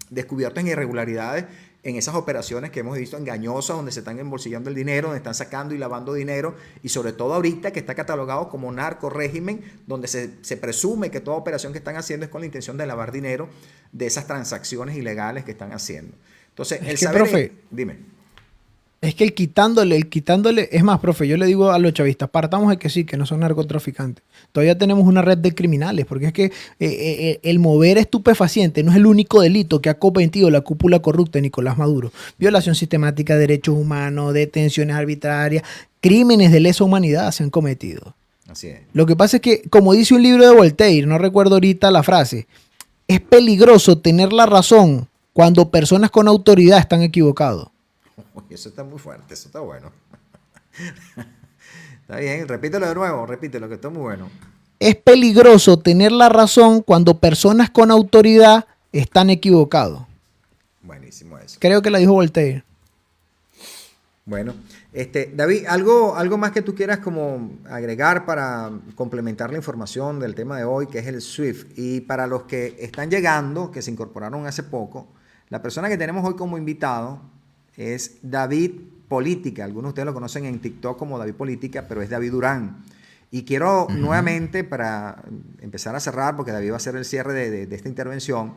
descubiertos en irregularidades en esas operaciones que hemos visto engañosas, donde se están embolsillando el dinero, donde están sacando y lavando dinero, y sobre todo ahorita que está catalogado como narco régimen, donde se presume que toda operación que están haciendo es con la intención de lavar dinero de esas transacciones ilegales que están haciendo. Entonces, el saber... Profe, dime. Es que el quitándole, es más, profe, yo le digo a los chavistas, partamos de que sí, que no son narcotraficantes. Todavía tenemos una red de criminales, porque es que el mover estupefacientes no es el único delito que ha cometido la cúpula corrupta de Nicolás Maduro. Violación sistemática de derechos humanos, detenciones arbitrarias, crímenes de lesa humanidad se han cometido. Así es. Lo que pasa es que, como dice un libro de Voltaire, no recuerdo ahorita la frase, es peligroso tener la razón cuando personas con autoridad están equivocados. Uy, eso está muy fuerte, eso está bueno. Está bien, repítelo de nuevo, repítelo, que está muy bueno. Es peligroso tener la razón cuando personas con autoridad están equivocados. Buenísimo eso. Creo que la dijo Voltaire. Bueno, David, ¿algo más que tú quieras como agregar para complementar la información del tema de hoy, que es el SWIFT? Y para los que están llegando, que se incorporaron hace poco, la persona que tenemos hoy como invitado es David Política. Algunos de ustedes lo conocen en TikTok como David Política, pero es David Durán. Y quiero nuevamente, para empezar a cerrar, porque David va a hacer el cierre de esta intervención.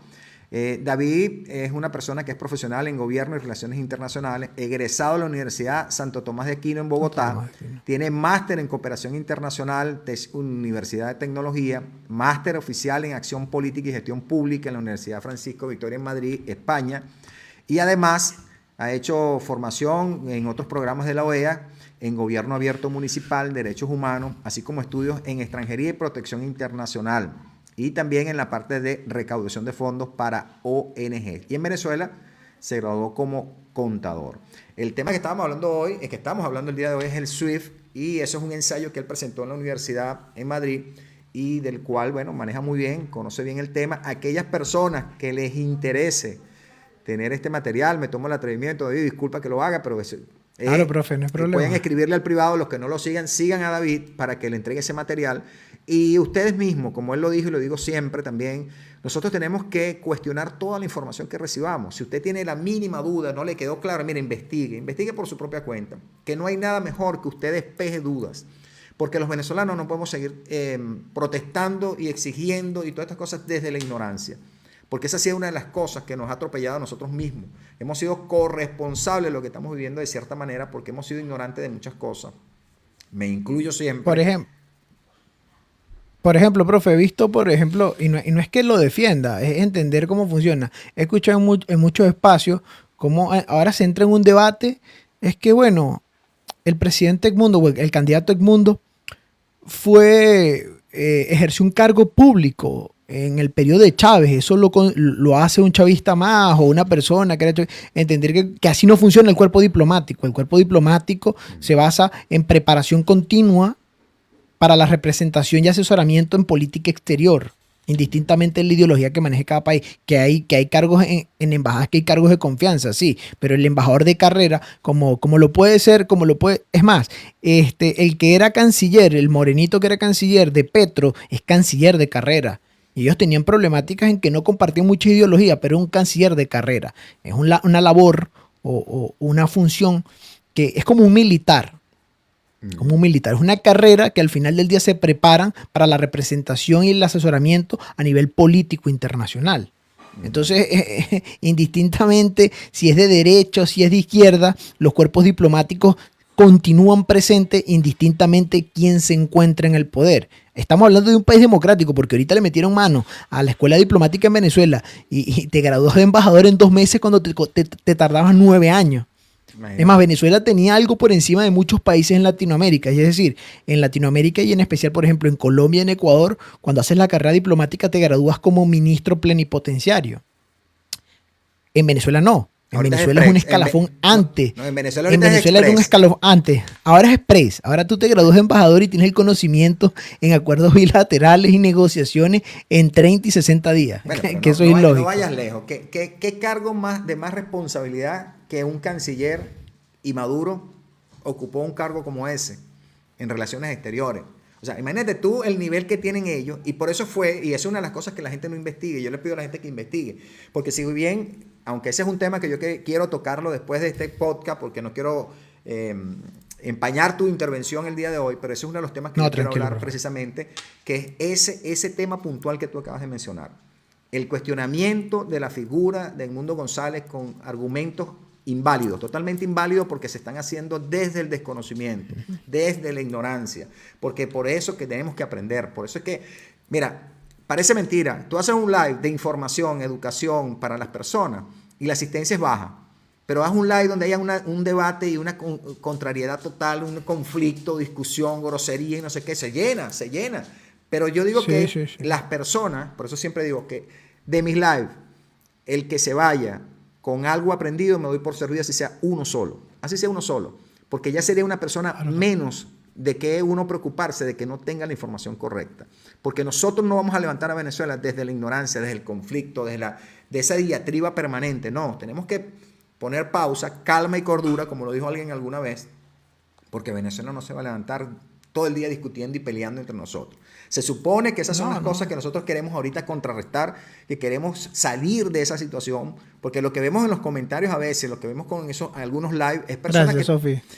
David es una persona que es profesional en gobierno y relaciones internacionales, egresado de la Universidad Santo Tomás de Aquino en Bogotá, tiene máster en cooperación internacional de Universidad de Tecnología, máster oficial en acción política y gestión pública en la Universidad Francisco Victoria en Madrid, España, y además ha hecho formación en otros programas de la OEA, en Gobierno Abierto Municipal, Derechos Humanos, así como estudios en Extranjería y Protección Internacional, y también en la parte de recaudación de fondos para ONG. Y en Venezuela se graduó como contador. El tema que estábamos hablando hoy, el día de hoy, es el SWIFT, y eso es un ensayo que él presentó en la universidad en Madrid, y del cual, bueno, maneja muy bien, conoce bien el tema. Aquellas personas que les interese tener este material, me tomo el atrevimiento, David, disculpa que lo haga, pero claro, profe, no es problema. Pueden escribirle al privado, los que no lo sigan a David para que le entregue ese material. Y ustedes mismos, como él lo dijo y lo digo siempre también, nosotros tenemos que cuestionar toda la información que recibamos. Si usted tiene la mínima duda, no le quedó claro, mire, investigue por su propia cuenta, que no hay nada mejor que usted despeje dudas. Porque los venezolanos no podemos seguir protestando y exigiendo y todas estas cosas desde la ignorancia. Porque esa sí es una de las cosas que nos ha atropellado a nosotros mismos. Hemos sido corresponsables de lo que estamos viviendo de cierta manera porque hemos sido ignorantes de muchas cosas. Me incluyo siempre. Por ejemplo, profe, he visto, y no es que lo defienda, es entender cómo funciona. He escuchado en muchos espacios cómo ahora se entra en un debate. Es que, bueno, el presidente Edmundo, o el candidato Edmundo, ejerció un cargo público en el periodo de Chávez. Eso lo hace un chavista más o una persona que entender que así no funciona el cuerpo diplomático. El cuerpo diplomático se basa en preparación continua para la representación y asesoramiento en política exterior, indistintamente de la ideología que maneje cada país. Que hay cargos en embajadas, que hay cargos de confianza, sí, pero el embajador de carrera, como lo puede ser, es más, el que era canciller, el morenito que era canciller de Petro, es canciller de carrera. Y ellos tenían problemáticas en que no compartían mucha ideología, pero es un canciller de carrera. Es una labor o una función que es como un militar. como un militar. Es una carrera que al final del día se preparan para la representación y el asesoramiento a nivel político internacional. Entonces, indistintamente si es de derecha o si es de izquierda, los cuerpos diplomáticos continúan presentes indistintamente quién se encuentra en el poder. Estamos hablando de un país democrático porque ahorita le metieron mano a la escuela diplomática en Venezuela y te gradúas de embajador en 2 meses cuando te tardabas 9 años. Es más, Venezuela tenía algo por encima de muchos países en Latinoamérica. Es decir, en Latinoamérica y en especial, por ejemplo, en Colombia y en Ecuador, cuando haces la carrera diplomática te gradúas como ministro plenipotenciario. En Venezuela no. En Ahorita Venezuela es un escalafón antes. No, en Venezuela, En Venezuela era un escalafón antes. Ahora es express. Ahora tú te gradúas de embajador y tienes el conocimiento en acuerdos bilaterales y negociaciones en 30 y 60 días. Bueno, que eso es ilógico. No vayas lejos. ¿Qué cargo de más responsabilidad que un canciller y Maduro ocupó un cargo como ese en relaciones exteriores? O sea, imagínate tú el nivel que tienen ellos, y por eso fue, y eso es una de las cosas que la gente no investigue. Yo le pido a la gente que investigue, porque si bien, aunque ese es un tema que yo quiero tocarlo después de este podcast, porque no quiero empañar tu intervención el día de hoy, pero ese es uno de los temas que yo quiero hablar precisamente, que es ese tema puntual que tú acabas de mencionar. El cuestionamiento de la figura de Edmundo González con argumentos inválidos, totalmente inválidos porque se están haciendo desde el desconocimiento, desde la ignorancia, porque por eso que tenemos que aprender, por eso es que, mira, parece mentira, tú haces un live de información, educación para las personas y la asistencia es baja, pero haz un live donde haya un debate y una contrariedad total, un conflicto, discusión, grosería y no sé qué, se llena, pero yo digo que las personas, por eso siempre digo que de mis lives, el que se vaya con algo aprendido, me doy por servido así sea uno solo, porque ya sería una persona menos de que uno preocuparse de que no tenga la información correcta, porque nosotros no vamos a levantar a Venezuela desde la ignorancia, desde el conflicto, de esa diatriba permanente, no, tenemos que poner pausa, calma y cordura, como lo dijo alguien alguna vez, porque Venezuela no se va a levantar todo el día discutiendo y peleando entre nosotros. Se supone que esas son las cosas que nosotros queremos ahorita contrarrestar, que queremos salir de esa situación, porque lo que vemos en los comentarios a veces, lo que vemos con eso, algunos live, es personas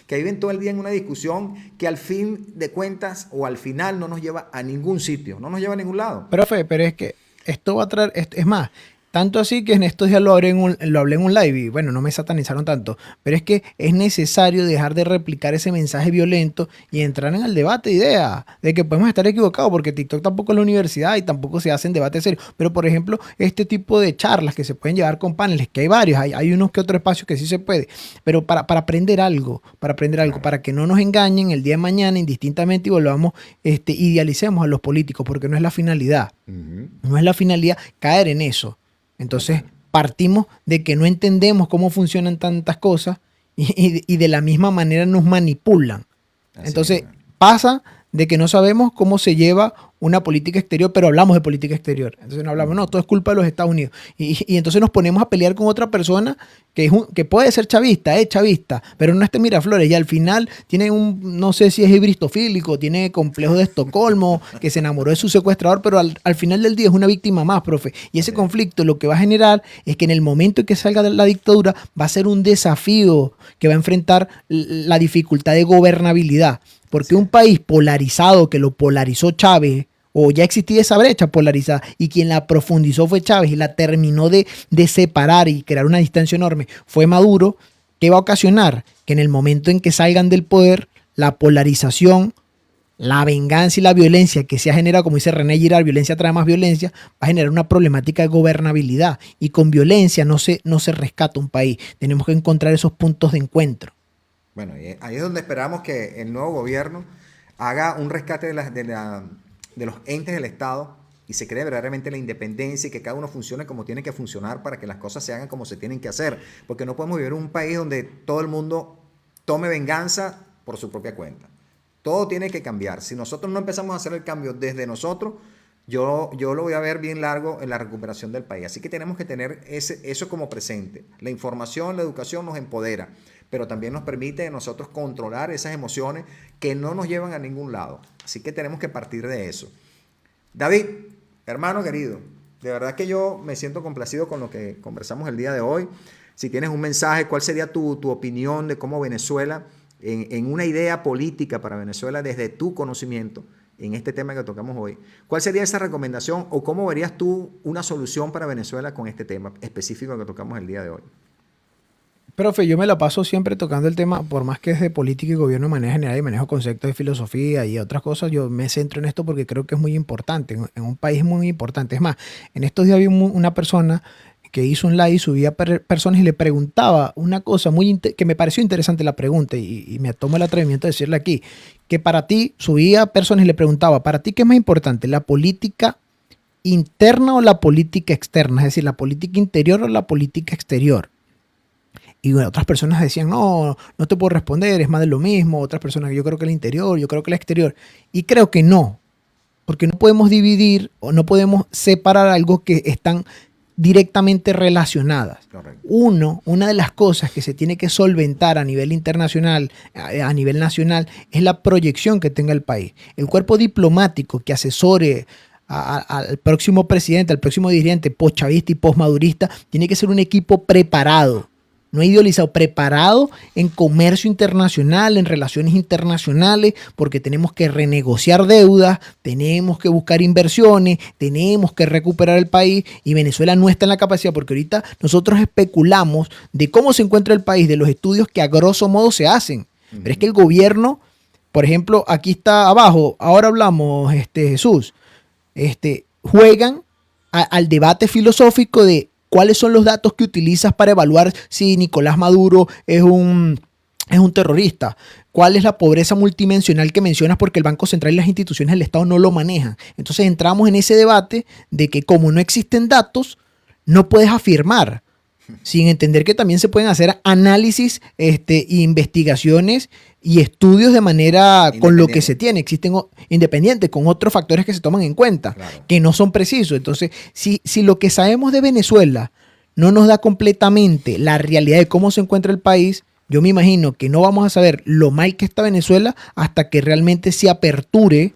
que viven todo el día en una discusión que al fin de cuentas o al final no nos lleva a ningún sitio, no nos lleva a ningún lado. Pero es que esto va a traer, es más, tanto así que en estos días lo hablé en un live y bueno, no me satanizaron tanto, pero es que es necesario dejar de replicar ese mensaje violento y entrar en el debate de ideas, de que podemos estar equivocados, porque TikTok tampoco es la universidad y tampoco se hacen debates serios, pero por ejemplo, este tipo de charlas que se pueden llevar con paneles, que hay varios, hay unos que otros espacios que sí se puede, pero para aprender algo, para que no nos engañen el día de mañana indistintamente y volvamos, idealicemos a los políticos, porque no es la finalidad, no es la finalidad caer en eso. Entonces partimos de que no entendemos cómo funcionan tantas cosas y de la misma manera nos manipulan. Entonces pasa de que no sabemos cómo se lleva una política exterior, pero hablamos de política exterior. Entonces no hablamos, no, todo es culpa de los Estados Unidos. Y entonces nos ponemos a pelear con otra persona que puede ser chavista, pero no es Miraflores. Y al final tiene no sé si es hibristofílico, tiene complejo de Estocolmo, que se enamoró de su secuestrador, pero al final del día es una víctima más, profe. Y ese conflicto lo que va a generar es que en el momento en que salga de la dictadura va a ser un desafío que va a enfrentar la dificultad de gobernabilidad. Porque un país polarizado, que lo polarizó Chávez, o ya existía esa brecha polarizada, y quien la profundizó fue Chávez y la terminó de separar y crear una distancia enorme, fue Maduro, ¿qué va a ocasionar? Que en el momento en que salgan del poder, la polarización, la venganza y la violencia que se ha generado, como dice René Girard, violencia trae más violencia, va a generar una problemática de gobernabilidad. Y con violencia no se rescata un país. Tenemos que encontrar esos puntos de encuentro. Bueno, ahí es donde esperamos que el nuevo gobierno haga un rescate de los entes del Estado y se cree verdaderamente la independencia y que cada uno funcione como tiene que funcionar para que las cosas se hagan como se tienen que hacer. Porque no podemos vivir en un país donde todo el mundo tome venganza por su propia cuenta. Todo tiene que cambiar. Si nosotros no empezamos a hacer el cambio desde nosotros, yo lo voy a ver bien largo en la recuperación del país. Así que tenemos que tener eso como presente. La información, la educación nos empodera, pero también nos permite a nosotros controlar esas emociones que no nos llevan a ningún lado. Así que tenemos que partir de eso. David, hermano querido, de verdad que yo me siento complacido con lo que conversamos el día de hoy. Si tienes un mensaje, ¿cuál sería tu opinión de cómo Venezuela en una idea política para Venezuela desde tu conocimiento en este tema que tocamos hoy, ¿cuál sería esa recomendación o cómo verías tú una solución para Venezuela con este tema específico que tocamos el día de hoy? Profe, yo me la paso siempre tocando el tema, por más que es de política y gobierno de manera general y manejo conceptos de filosofía y otras cosas, yo me centro en esto porque creo que es muy importante, en un país muy importante. Es más, en estos días vi una persona que hizo un live, subía personas y le preguntaba una cosa que me pareció interesante la pregunta y me tomo el atrevimiento de decirle aquí, que para ti, subía personas y le preguntaba, ¿para ti qué es más importante, la política interna o la política externa? Es decir, la política interior o la política exterior. Y bueno, otras personas decían, no, no te puedo responder, es más de lo mismo. Otras personas, yo creo que el interior, yo creo que el exterior. Y creo que no, porque no podemos dividir o no podemos separar algo que están directamente relacionadas. Correcto. Una de las cosas que se tiene que solventar a nivel internacional, a nivel nacional, es la proyección que tenga el país. El cuerpo diplomático que asesore al próximo presidente, al próximo dirigente postchavista y postmadurista, tiene que ser un equipo preparado. No idealizado, preparado en comercio internacional, en relaciones internacionales, porque tenemos que renegociar deudas, tenemos que buscar inversiones, tenemos que recuperar el país y Venezuela no está en la capacidad, porque ahorita nosotros especulamos de cómo se encuentra el país, de los estudios que a grosso modo se hacen. Pero es que el gobierno, por ejemplo, aquí está abajo, ahora hablamos, Jesús, juegan al debate filosófico de ¿cuáles son los datos que utilizas para evaluar si Nicolás Maduro es un terrorista? ¿Cuál es la pobreza multidimensional que mencionas? Porque el Banco Central y las instituciones del Estado no lo manejan. Entonces entramos en ese debate de que como no existen datos, no puedes afirmar, sin entender que también se pueden hacer análisis, investigaciones y estudios de manera con lo que se tiene. Existen independientes con otros factores que se toman en cuenta, claro, que no son precisos. Entonces, si lo que sabemos de Venezuela no nos da completamente la realidad de cómo se encuentra el país, yo me imagino que no vamos a saber lo mal que está Venezuela hasta que realmente se aperture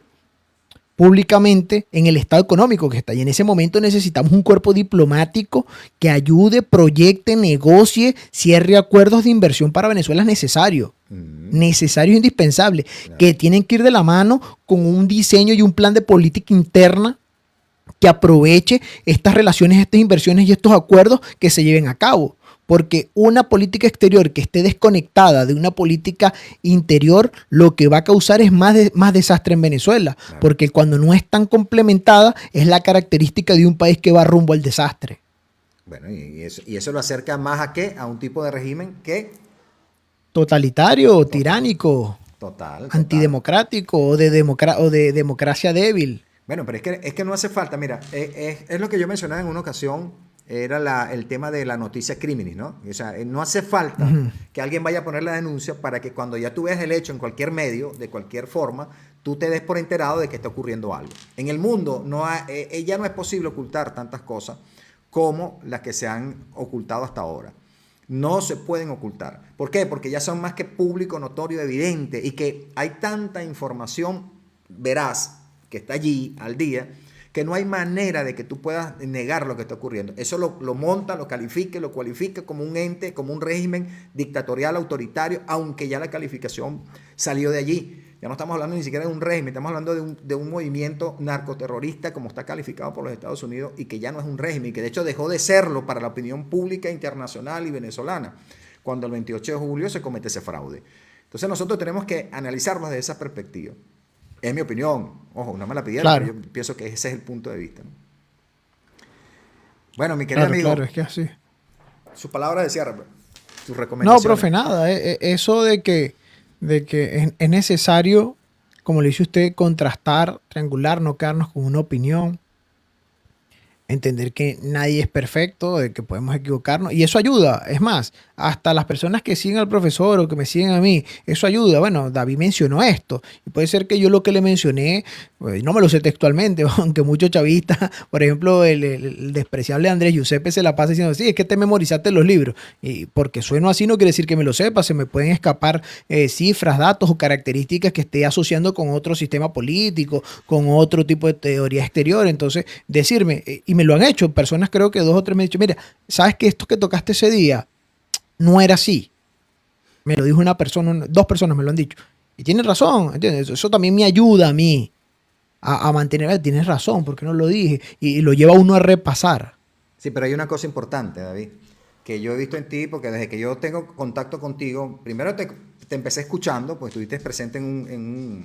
públicamente en el estado económico que está. Y en ese momento necesitamos un cuerpo diplomático que ayude, proyecte, negocie, cierre acuerdos de inversión para Venezuela. Es necesario. Necesario e indispensable. Claro. Que tienen que ir de la mano con un diseño y un plan de política interna que aproveche estas relaciones, estas inversiones y estos acuerdos que se lleven a cabo. Porque una política exterior que esté desconectada de una política interior, lo que va a causar es más desastre en Venezuela. Claro. Porque cuando no es tan complementada, es la característica de un país que va rumbo al desastre. Bueno, y eso lo acerca más a ¿qué? A un tipo de régimen que... totalitario, tiránico. Total. Antidemocrático o de democracia débil. Bueno, pero es que no hace falta. Mira, es lo que yo mencionaba en una ocasión. Era el tema de la noticia criminis, ¿no? O sea, no hace falta que alguien vaya a poner la denuncia para que cuando ya tú veas el hecho en cualquier medio, de cualquier forma, tú te des por enterado de que está ocurriendo algo. En el mundo ya no es posible ocultar tantas cosas como las que se han ocultado hasta ahora. No se pueden ocultar. ¿Por qué? Porque ya son más que público, notorio, evidente y que hay tanta información veraz que está allí al día que no hay manera de que tú puedas negar lo que está ocurriendo. Eso lo monta, lo cualifica como un ente, como un régimen dictatorial, autoritario, aunque ya la calificación salió de allí. Ya no estamos hablando ni siquiera de un régimen, estamos hablando de un movimiento narcoterrorista como está calificado por los Estados Unidos y que ya no es un régimen, y que de hecho dejó de serlo para la opinión pública internacional y venezolana, cuando el 28 de julio se comete ese fraude. Entonces nosotros tenemos que analizarlo desde esa perspectiva. Es mi opinión. Ojo, no me la pidieron, claro, pero yo pienso que ese es el punto de vista, ¿no? Bueno, mi querido amigo. Claro, es que así. Sus palabras de cierre, sus recomendaciones. No, profe, nada. Eso de que es necesario, como le dice usted, contrastar, triangular, no quedarnos con una opinión. Entender que nadie es perfecto, de que podemos equivocarnos. Y eso ayuda. Es más, hasta las personas que siguen al profesor o que me siguen a mí, eso ayuda. Bueno, David mencionó esto. Y puede ser que yo lo que le mencioné, pues, no me lo sé textualmente, aunque muchos chavistas, por ejemplo, el despreciable Andrés Giuseppe se la pasa diciendo, sí, es que te memorizaste los libros. Y porque sueno así no quiere decir que me lo sepa. Se me pueden escapar cifras, datos o características que esté asociando con otro sistema político, con otro tipo de teoría exterior. Entonces, decirme... y me lo han hecho, personas creo que 2 o 3 me han dicho, mira, ¿sabes que esto que tocaste ese día no era así? Me lo dijo una persona, dos personas me lo han dicho. Y tienen razón, ¿entiendes? Eso también me ayuda a mí a mantener, tienes razón, ¿por qué no lo dije? Y lo lleva uno a repasar. Sí, pero hay una cosa importante, David, que yo he visto en ti, porque desde que yo tengo contacto contigo, primero te empecé escuchando, pues estuviste presente en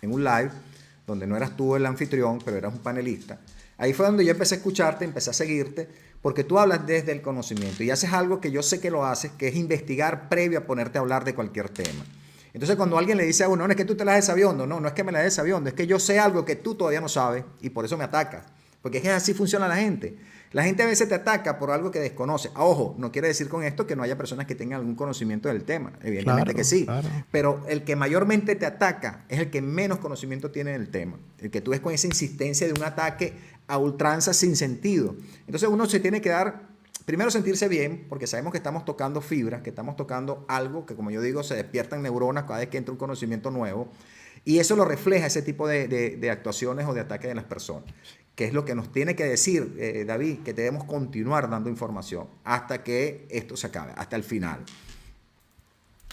un live, donde no eras tú el anfitrión, pero eras un panelista. Ahí fue donde yo empecé a escucharte, empecé a seguirte, porque tú hablas desde el conocimiento y haces algo que yo sé que lo haces, que es investigar previo a ponerte a hablar de cualquier tema. Entonces, cuando alguien le dice a uno, no es que tú te la des sabiendo, no es que me la des sabiendo, es que yo sé algo que tú todavía no sabes y por eso me atacas. Porque es que así funciona la gente. La gente a veces te ataca por algo que desconoce. Ojo, no quiere decir con esto que no haya personas que tengan algún conocimiento del tema. Evidentemente Claro, que sí. claro. Pero el que mayormente te ataca es el que menos conocimiento tiene del tema. El que tú ves con esa insistencia de un ataque a ultranza sin sentido. Entonces uno se tiene que dar, primero sentirse bien, porque sabemos que estamos tocando fibras, que estamos tocando algo que, como yo digo, se despiertan neuronas cada vez que entra un conocimiento nuevo. Y eso lo refleja ese tipo de actuaciones o de ataques de las personas, que es lo que nos tiene que decir, David, que debemos continuar dando información hasta que esto se acabe, hasta el final.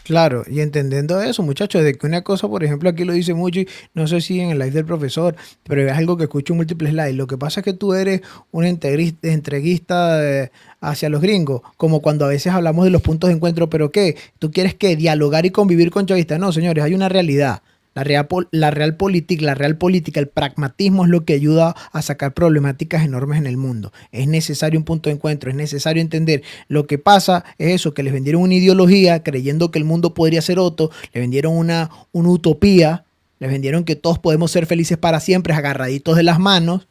Claro, y entendiendo eso, muchachos, de que una cosa, por ejemplo, aquí lo dice mucho, y no sé si en el live del profesor, pero es algo que escucho en múltiples lives. Lo que pasa es que tú eres un entreguista hacia los gringos, como cuando a veces hablamos de los puntos de encuentro, pero ¿qué? ¿Tú quieres que dialogar y convivir con chavistas? No, señores, hay una realidad. La real política, el pragmatismo es lo que ayuda a sacar problemáticas enormes en el mundo. Es necesario un punto de encuentro, es necesario entender. Lo que pasa es eso, que les vendieron una ideología creyendo que el mundo podría ser otro, les vendieron una utopía, les vendieron que todos podemos ser felices para siempre, agarraditos de las manos,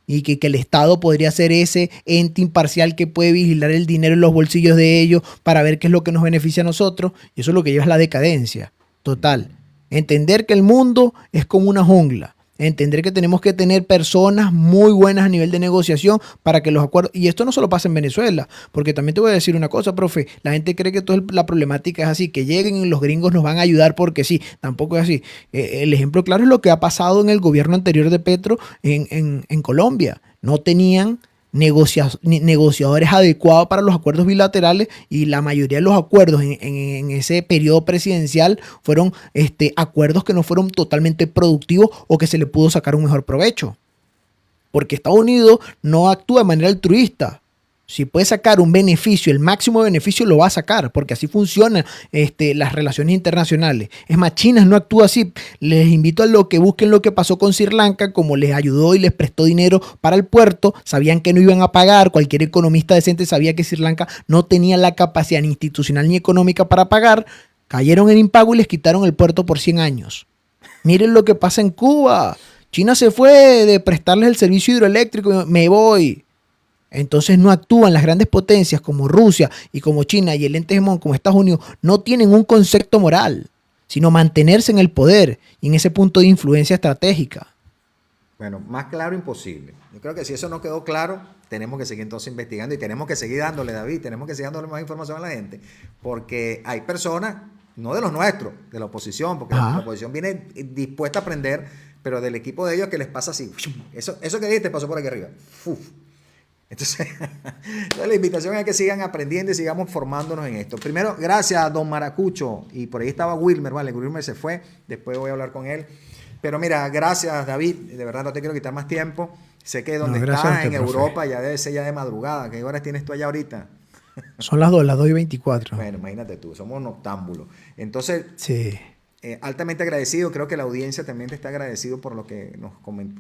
y que el Estado podría ser ese ente imparcial que puede vigilar el dinero en los bolsillos de ellos para ver qué es lo que nos beneficia a nosotros. Y eso es lo que lleva a la decadencia total. Entender que el mundo es como una jungla. Entender que tenemos que tener personas muy buenas a nivel de negociación para que los acuerdos... Y esto no solo pasa en Venezuela, porque también te voy a decir una cosa, profe. La gente cree que toda la problemática es así, que lleguen y los gringos nos van a ayudar porque sí. Tampoco es así. El ejemplo claro es lo que ha pasado en el gobierno anterior de Petro en Colombia. No tenían negociadores adecuados para los acuerdos bilaterales y la mayoría de los acuerdos en ese periodo presidencial fueron acuerdos que no fueron totalmente productivos o que se le pudo sacar un mejor provecho. Porque Estados Unidos no actúa de manera altruista. Si puede sacar un beneficio, el máximo beneficio lo va a sacar, porque así funcionan las relaciones internacionales. Es más, China no actúa así. Les invito a lo que busquen lo que pasó con Sri Lanka, como les ayudó y les prestó dinero para el puerto, sabían que no iban a pagar, cualquier economista decente sabía que Sri Lanka no tenía la capacidad ni institucional ni económica para pagar, cayeron en impago y les quitaron el puerto por 100 años. Miren lo que pasa en Cuba. China se fue de prestarles el servicio hidroeléctrico, me voy. Entonces no actúan las grandes potencias como Rusia y como China y el ente hegemón como Estados Unidos, no tienen un concepto moral, sino mantenerse en el poder y en ese punto de influencia estratégica. Bueno, más claro imposible. Yo creo que si eso no quedó claro, tenemos que seguir entonces investigando y tenemos que seguir dándole, David, tenemos que seguir dándole más información a la gente, porque hay personas, no de los nuestros, de la oposición, porque la oposición viene dispuesta a aprender, pero del equipo de ellos que les pasa así. Eso que dijiste pasó por aquí arriba. Uf. Entonces, la invitación es que sigan aprendiendo y sigamos formándonos en esto. Primero, gracias a don Maracucho. Y por ahí estaba Wilmer, vale, Wilmer se fue. Después voy a hablar con él. Pero mira, gracias David. De verdad no te quiero quitar más tiempo. Sé que donde estás, en Europa, ya debe ser ya de madrugada. ¿Qué horas tienes tú allá ahorita? Son las 2:24. Bueno, imagínate tú, somos noctámbulos. Entonces, sí. Altamente agradecido. Creo que la audiencia también te está agradecido por lo que nos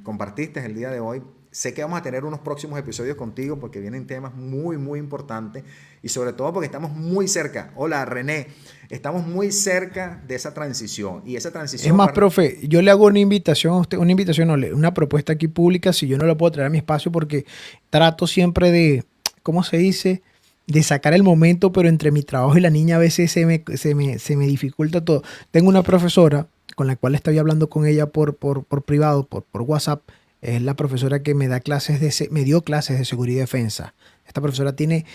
compartiste el día de hoy. Sé que vamos a tener unos próximos episodios contigo porque vienen temas muy, muy importantes y sobre todo porque estamos muy cerca. Hola, René. Estamos muy cerca de esa transición y esa transición... Es más, profe, yo le hago una invitación a usted, una propuesta aquí pública, si yo no la puedo traer a mi espacio porque trato siempre de, ¿cómo se dice?, de sacar el momento, pero entre mi trabajo y la niña a veces se me dificulta todo. Tengo una profesora con la cual estoy hablando con ella por privado, por WhatsApp. Es la profesora que me dio clases de seguridad y defensa. Esta profesora tiene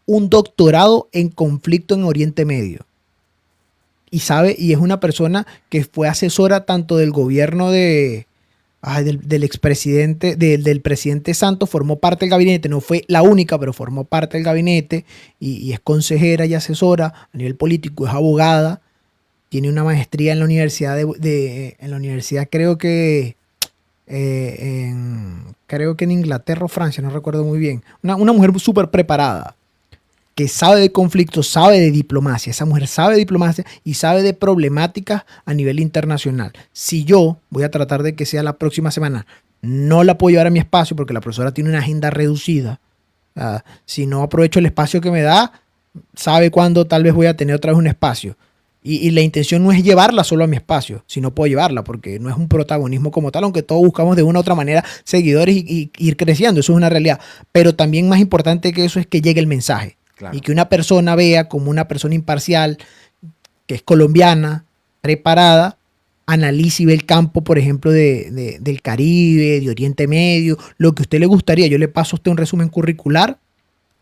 un doctorado en conflicto en Oriente Medio. Y es una persona que fue asesora tanto del gobierno de del expresidente, del presidente Santos, formó parte del gabinete, no fue la única, pero formó parte del gabinete y es consejera y asesora a nivel político, es abogada, tiene una maestría en la universidad en la universidad creo que en Inglaterra o Francia, no recuerdo muy bien. Una mujer súper preparada, que sabe de conflictos, sabe de diplomacia. Esa mujer sabe de diplomacia y sabe de problemáticas a nivel internacional. Si yo voy a tratar de que sea la próxima semana, no la puedo llevar a mi espacio porque la profesora tiene una agenda reducida. Si no aprovecho el espacio que me da, sabe cuándo tal vez voy a tener otra vez un espacio. Y la intención no es llevarla solo a mi espacio, si no puedo llevarla, porque no es un protagonismo como tal, aunque todos buscamos de una u otra manera seguidores y ir creciendo, eso es una realidad. Pero también más importante que eso es que llegue el mensaje. Claro. Y que una persona vea como una persona imparcial, que es colombiana, preparada, analice y ve el campo, por ejemplo, del Caribe, de Oriente Medio, lo que a usted le gustaría. Yo le paso a usted un resumen curricular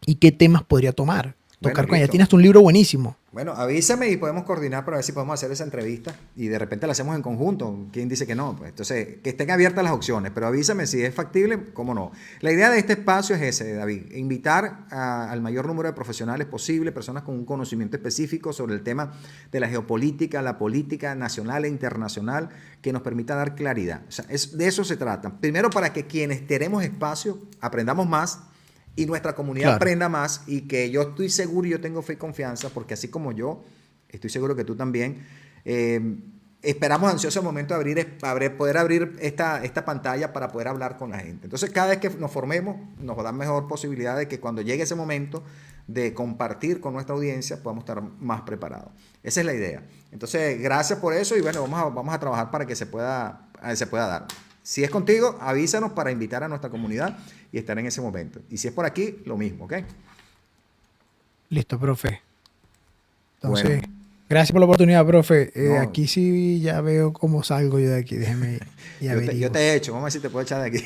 y qué temas podría tomar. Tocar con ella. Tienes un libro buenísimo. Bueno, avísame y podemos coordinar para ver si podemos hacer esa entrevista y de repente la hacemos en conjunto. ¿Quién dice que no? Pues entonces, que estén abiertas las opciones, pero avísame si es factible, cómo no. La idea de este espacio es ese, David, invitar al mayor número de profesionales posible, personas con un conocimiento específico sobre el tema de la geopolítica, la política nacional e internacional, que nos permita dar claridad. O sea, de eso se trata. Primero, para que quienes tenemos espacio aprendamos más y nuestra comunidad aprenda más, y que yo estoy seguro y yo tengo fe y confianza, porque así como yo, estoy seguro que tú también, esperamos ansioso el momento de poder abrir esta pantalla para poder hablar con la gente. Entonces, cada vez que nos formemos, nos da mejor posibilidad de que cuando llegue ese momento de compartir con nuestra audiencia, podamos estar más preparados. Esa es la idea. Entonces, gracias por eso y bueno, vamos a trabajar para que se pueda dar. Si es contigo, avísanos para invitar a nuestra comunidad y estar en ese momento. Y si es por aquí, lo mismo, ¿ok? Listo, profe. Entonces, gracias por la oportunidad, profe. No. Aquí sí ya veo cómo salgo yo de aquí. Déjeme yo te he hecho. Vamos a ver si te puedo echar de aquí.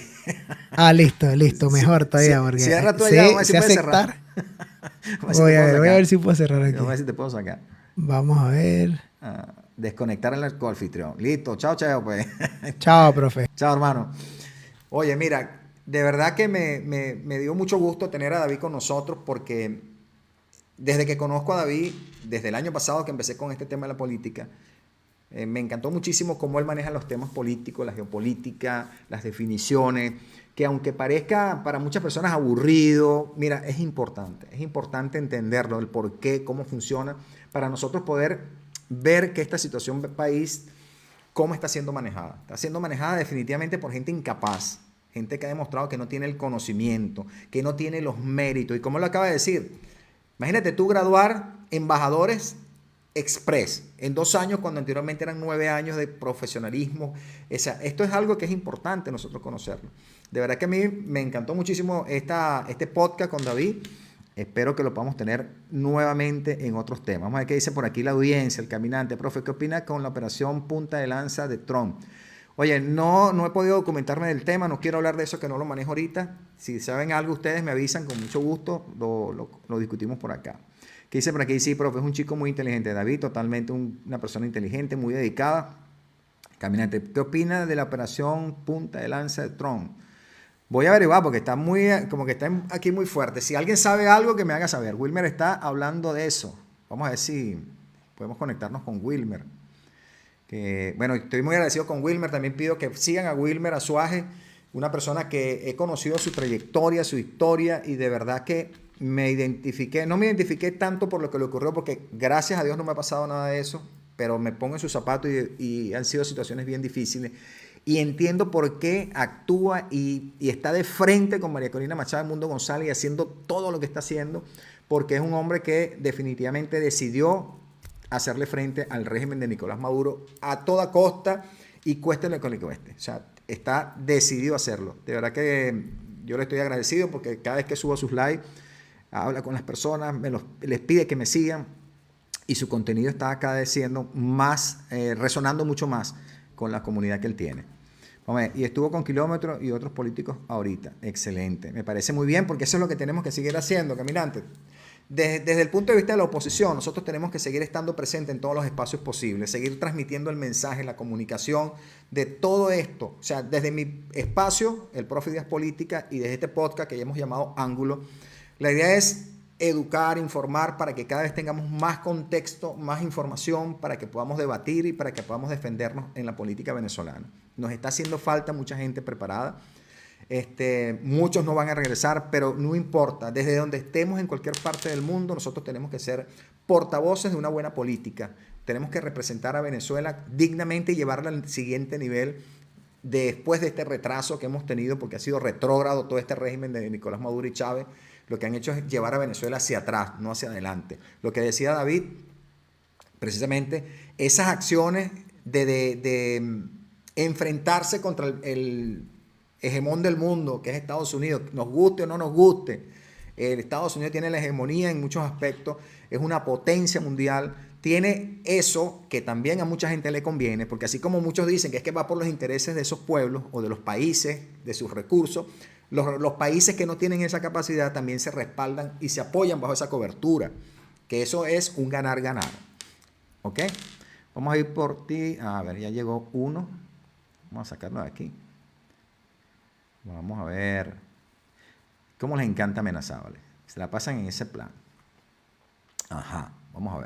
Listo. Mejor todavía. Porque cierra tú allá, vamos a ver si puedes cerrar. Voy a ver si puedo cerrar aquí. Vamos a ver si te puedo sacar. Vamos a ver. Desconectar al coanfitrión. Listo. Chao, pues. Chao, profe. Chao, hermano. Oye, mira, de verdad que me dio mucho gusto tener a David con nosotros, porque desde que conozco a David, desde el año pasado que empecé con este tema de la política, me encantó muchísimo cómo él maneja los temas políticos, la geopolítica, las definiciones, que aunque parezca para muchas personas aburrido, mira, es importante entenderlo, el por qué, cómo funciona, para nosotros poder ver que esta situación del país, cómo está siendo manejada. Está siendo manejada definitivamente por gente incapaz, gente que ha demostrado que no tiene el conocimiento, que no tiene los méritos. Y como lo acaba de decir, imagínate tú graduar embajadores express en 2 años, cuando anteriormente eran 9 años de profesionalismo. O sea, esto es algo que es importante nosotros conocerlo. De verdad que a mí me encantó muchísimo este podcast con David. Espero que lo podamos tener nuevamente en otros temas. Vamos a ver qué dice por aquí la audiencia, el caminante. Profe, ¿qué opina con la operación Punta de Lanza de Trump? Oye, no he podido documentarme del tema, no quiero hablar de eso, que no lo manejo ahorita. Si saben algo ustedes me avisan, con mucho gusto lo discutimos por acá. ¿Qué dice por aquí? Sí, profe, es un chico muy inteligente. David, totalmente una persona inteligente, muy dedicada. Caminante, ¿qué opina de la operación Punta de Lanza de Trump? Voy a averiguar porque está aquí muy fuerte. Si alguien sabe algo, que me haga saber. Wilmer está hablando de eso. Vamos a ver si podemos conectarnos con Wilmer. Bueno, estoy muy agradecido con Wilmer. También pido que sigan a Wilmer Azuaje, una persona que he conocido su trayectoria, su historia, y de verdad que no me identifiqué tanto por lo que le ocurrió, porque gracias a Dios no me ha pasado nada de eso, pero me pongo en sus zapatos y han sido situaciones bien difíciles. Y entiendo por qué actúa y está de frente con María Corina Machado Mundo González y haciendo todo lo que está haciendo, porque es un hombre que definitivamente decidió hacerle frente al régimen de Nicolás Maduro a toda costa y cueste lo que le cueste. O sea, está decidido a hacerlo. De verdad que yo le estoy agradecido, porque cada vez que subo sus lives, habla con las personas, les pide que me sigan, y su contenido está cada vez siendo más, resonando mucho más con la comunidad que él tiene. Vamos a ver, y estuvo con Kilómetros y otros políticos ahorita. Excelente. Me parece muy bien, porque eso es lo que tenemos que seguir haciendo, caminantes. Desde el punto de vista de la oposición, nosotros tenemos que seguir estando presentes en todos los espacios posibles, seguir transmitiendo el mensaje, la comunicación de todo esto. O sea, desde mi espacio, el Profe Ideas Políticas, y desde este podcast que ya hemos llamado Ángulo, la idea es educar, informar, para que cada vez tengamos más contexto, más información, para que podamos debatir y para que podamos defendernos en la política venezolana. Nos está haciendo falta mucha gente preparada. Muchos no van a regresar, pero no importa. Desde donde estemos en cualquier parte del mundo, nosotros tenemos que ser portavoces de una buena política. Tenemos que representar a Venezuela dignamente y llevarla al siguiente nivel después de este retraso que hemos tenido, porque ha sido retrógrado todo este régimen de Nicolás Maduro y Chávez. Lo que han hecho es llevar a Venezuela hacia atrás, no hacia adelante. Lo que decía David, precisamente, esas acciones de enfrentarse contra el hegemón del mundo, que es Estados Unidos, nos guste o no nos guste. Estados Unidos tiene la hegemonía en muchos aspectos, es una potencia mundial, tiene eso que también a mucha gente le conviene, porque así como muchos dicen que es que va por los intereses de esos pueblos o de los países, de sus recursos, los países que no tienen esa capacidad también se respaldan y se apoyan bajo esa cobertura, que eso es un ganar-ganar. ¿Ok? Vamos a ir por ti. A ver, ya llegó uno. Vamos a sacarlo de aquí. Vamos a ver. ¿Cómo les encanta amenazar, ¿vale? Se la pasan en ese plan. Ajá, vamos a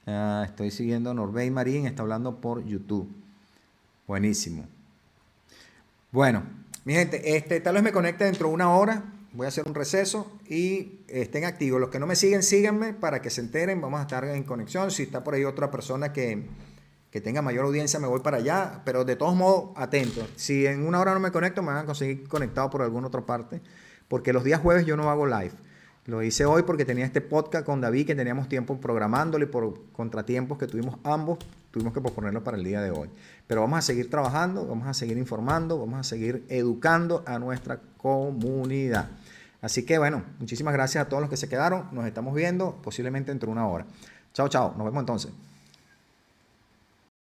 ver. Estoy siguiendo a Norbey Marín, está hablando por YouTube. Buenísimo. Bueno, mi gente, tal vez me conecte dentro de una hora. Voy a hacer un receso y estén activos. Los que no me siguen, síganme para que se enteren. Vamos a estar en conexión. Si está por ahí otra persona que tenga mayor audiencia, me voy para allá. Pero de todos modos, atentos. Si en una hora no me conecto, me van a conseguir conectado por alguna otra parte. Porque los días jueves yo no hago live. Lo hice hoy porque tenía este podcast con David, que teníamos tiempo programándolo, y por contratiempos que tuvimos ambos, tuvimos que posponerlo para el día de hoy. Pero vamos a seguir trabajando, vamos a seguir informando, vamos a seguir educando a nuestra comunidad. Así que bueno, muchísimas gracias a todos los que se quedaron. Nos estamos viendo posiblemente dentro de una hora. Chao, chao. Nos vemos entonces.